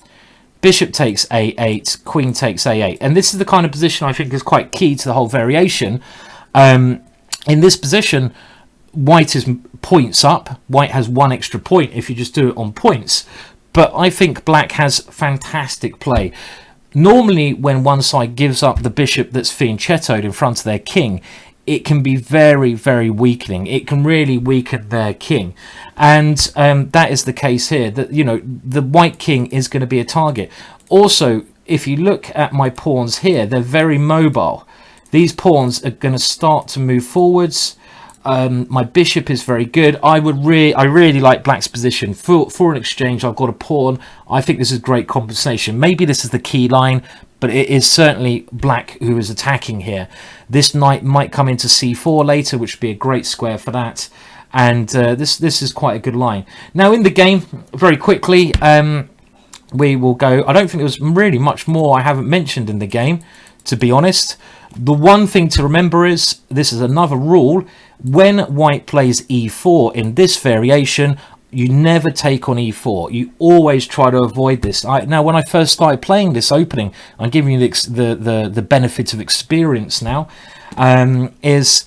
Bishop takes a8. Queen takes a8. And this is the kind of position I think is quite key to the whole variation. In this position, white is points up. White has one extra point if you just do it on points. But I think black has fantastic play. Normally, when one side gives up the bishop that's fianchettoed in front of their king, it can be very, very weakening. It can really weaken their king, and that is the case here. That, you know, the white king is going to be a target. Also, if you look at my pawns here, they're very mobile. These pawns are going to start to move forwards. My bishop is very good. I really like black's position. For an exchange, I've got a pawn. I think this is great compensation. Maybe this is the key line, but it is certainly black who is attacking here. This knight might come into c4 later, which would be a great square for that. And this is quite a good line. Now in the game, very quickly, we will go. I don't think there was really much more I haven't mentioned in the game, to be honest. The one thing to remember is, this is another rule, when white plays e4 in this variation, you never take on e4. You always try to avoid this. Now, when I first started playing this opening, I'm giving you the benefit of experience now, is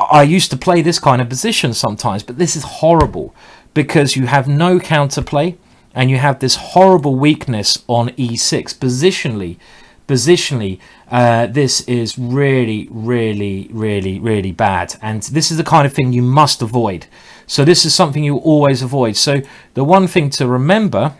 I used to play this kind of position sometimes, but this is horrible because you have no counterplay and you have this horrible weakness on e6 positionally. This is really, really, really, really bad, and this is the kind of thing you must avoid. So this is something you always avoid. So the one thing to remember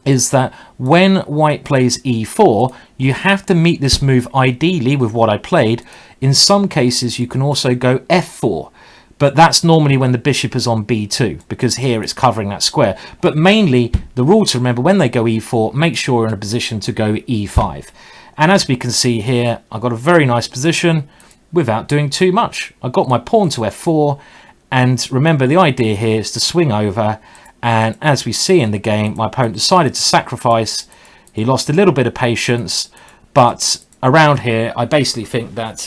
is that when white plays e4, you have to meet this move ideally with what I played. In some cases you can also go f4, but that's normally when the bishop is on b2, because here it's covering that square. But mainly the rule to remember, when they go e4, make sure you're in a position to go e5. And as we can see here, I got a very nice position without doing too much. I got my pawn to f4, and remember the idea here is to swing over, and as we see in the game, my opponent decided to sacrifice. He lost a little bit of patience, but around here I basically think that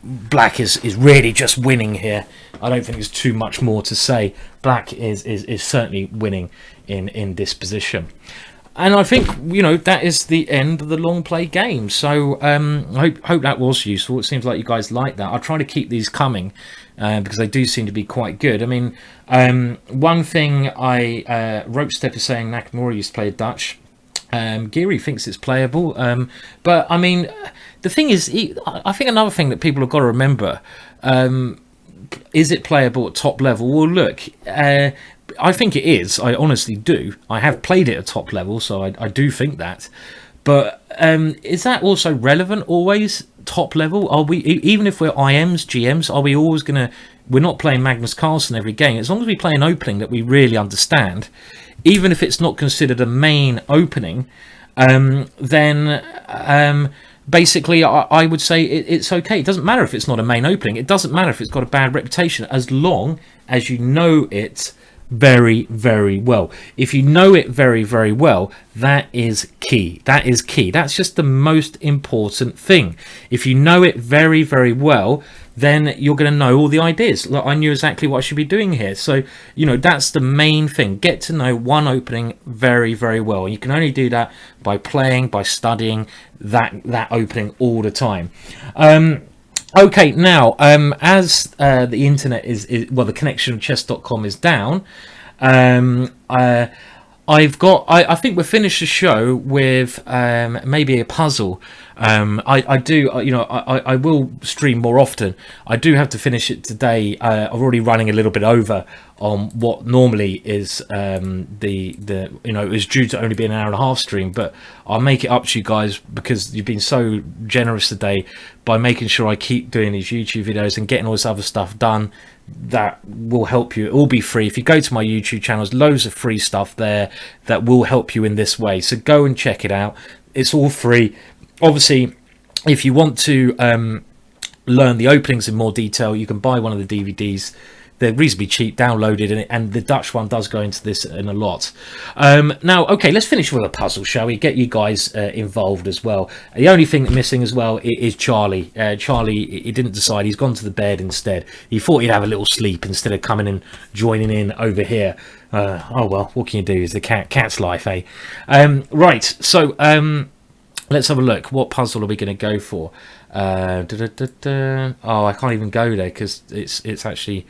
black is really just winning here. I don't think there's too much more to say. Black is certainly winning in this position. And I think, you know, that is the end of the long play game. So I hope that was useful. It seems like you guys like that. I'll try to keep these coming because they do seem to be quite good. I mean, one thing Rope Step is saying Nakamura used to play Dutch. Geary thinks it's playable. But, I mean, the thing is, I think another thing that people have got to remember, is it playable at top level? Well, look, I think it is. I honestly do. I have played it at top level, so I do think that. But is that also relevant always? Top level? Are we, even if we're IMs, GMs, are we always going to... We're not playing Magnus Carlsen every game. As long as we play an opening that we really understand, even if it's not considered a main opening, then... basically, I would say it's okay. It doesn't matter if it's not a main opening. It doesn't matter if it's got a bad reputation, as long as you know it very, very well. If you know it very, very well, that is key. That is key. That's just the most important thing. If you know it very, very well, then you're going to know all the ideas. Look, I knew exactly what I should be doing here. So, you know, that's the main thing. Get to know one opening very, very well. You can only do that by playing, by studying that opening all the time. Okay, now, as the internet is well, the connection of chess.com is down, I think we'll finish the show with maybe a puzzle. I will stream more often. I do have to finish it today. I'm already running a little bit over on what normally is it was due to only be an hour and a half stream, but I'll make it up to you guys because you've been so generous today by making sure I keep doing these YouTube videos and getting all this other stuff done. That will help you. It will be free. If you go to my YouTube channel, there's loads of free stuff there that will help you in this way, so go and check it out. It's all free. Obviously, if you want to learn the openings in more detail, you can buy one of the DVDs. They're reasonably cheap, downloaded, and the Dutch one does go into this in a lot. Now, okay, let's finish with a puzzle, shall we? Get you guys involved as well. The only thing missing as well is Charlie. Charlie, he didn't decide. He's gone to the bed instead. He thought he'd have a little sleep instead of coming and joining in over here. Oh, well, what can you do? It's the cat's life, eh? Right, so... let's have a look. What puzzle are we going to go for? Oh, I can't even go there because it's actually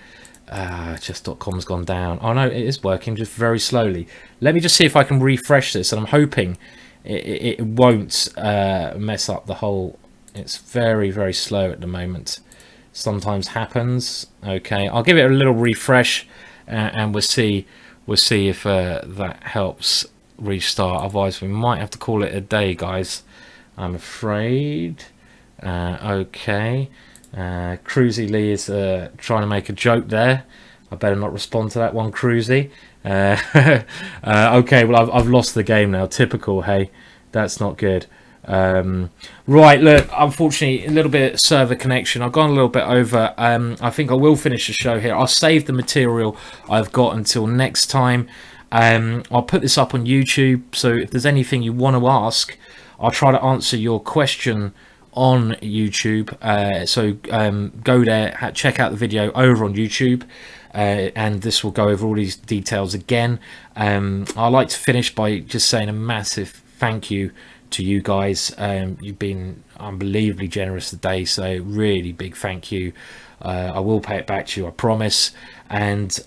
chess.com's gone down. Oh no, it is working just very slowly. Let me just see if I can refresh this, and I'm hoping it won't mess up the whole. It's very, very slow at the moment. sometimes happens. Okay, I'll give it a little refresh, and we'll see if that helps restart. Otherwise, we might have to call it a day, guys, I'm afraid. Okay, Cruzy Lee is trying to make a joke there. I better not respond to that one, Cruzy. Okay, well, I've lost the game now. Typical, hey, that's not good. Right, look, unfortunately, a little bit of server connection. I've gone a little bit over. I think I will finish the show here. I'll save the material I've got until next time. I'll put this up on YouTube, so if there's anything you want to ask, I'll try to answer your question on YouTube. So go there, check out the video over on YouTube, and this will go over all these details again. I'd like to finish by just saying a massive thank you to you guys. You've been unbelievably generous today, so really big thank you. I will pay it back to you, I promise. And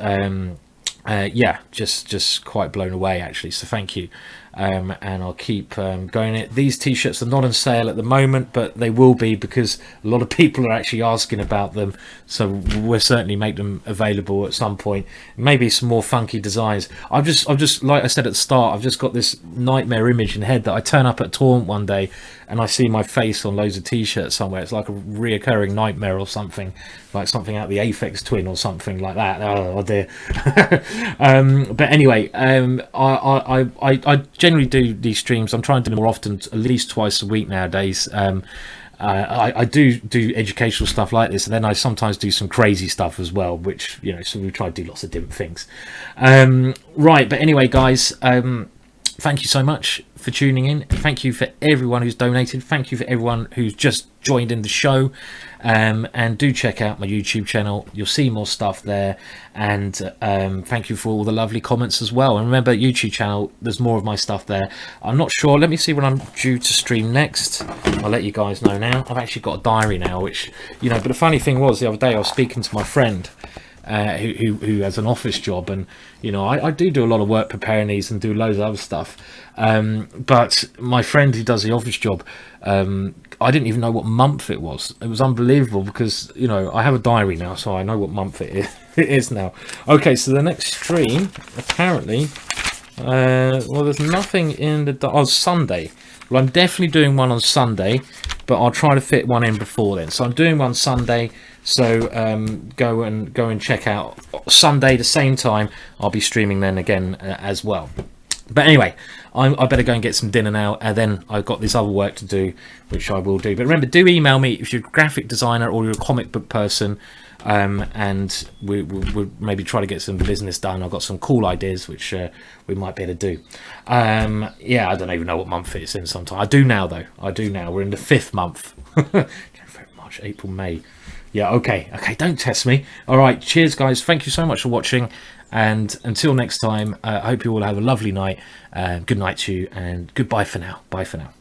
yeah, just quite blown away actually, so thank you. And I'll keep going it. These t-shirts are not on sale at the moment, but they will be, because a lot of people are actually asking about them, so we'll certainly make them available at some point. Maybe some more funky designs. I've just like I said at the start, I've just got this nightmare image in the head that I turn up at Torrent one day and I see my face on loads of t-shirts somewhere. It's like a reoccurring nightmare or something, like something out the Aphex Twin or something like that. Oh dear. But anyway, I generally do these streams. I'm trying to do them more often, at least twice a week nowadays. I do educational stuff like this, and then I sometimes do some crazy stuff as well, which, you know, so we try to do lots of different things. Right, but anyway, guys, thank you so much for tuning in. Thank you for everyone who's donated. Thank you for everyone who's just joined in the show. And do check out my YouTube channel. You'll see more stuff there. And thank you for all the lovely comments as well. And remember, YouTube channel, there's more of my stuff there. I'm not sure. Let me see when I'm due to stream next. I'll let you guys know now. I've actually got a diary now, which, you know, but the funny thing was, the other day I was speaking to my friend who has an office job, and you know, I do a lot of work preparing these and do loads of other stuff, but my friend who does the office job, I didn't even know what month it was. It was unbelievable, because, you know, I have a diary now, so I know what month it is now. Okay, so the next stream, apparently, well, there's nothing in the Sunday. Well, I'm definitely doing one on Sunday, but I'll try to fit one in before then. So I'm doing one Sunday, so go and check out Sunday the same time. I'll be streaming then again as well. But anyway, I better go and get some dinner now, and then I've got this other work to do, which I will do. But remember, do email me if you're a graphic designer or you're a comic book person, and we'll maybe try to get some business done. I've got some cool ideas which we might be able to do. Yeah, I don't even know what month it's in sometime. I do now, though. I do now. We're in the 5th month. March, April, May. Yeah, okay, don't test me. All right, cheers, guys. Thank you so much for watching. And until next time, I hope you all have a lovely night. Good night to you, and goodbye for now. Bye for now.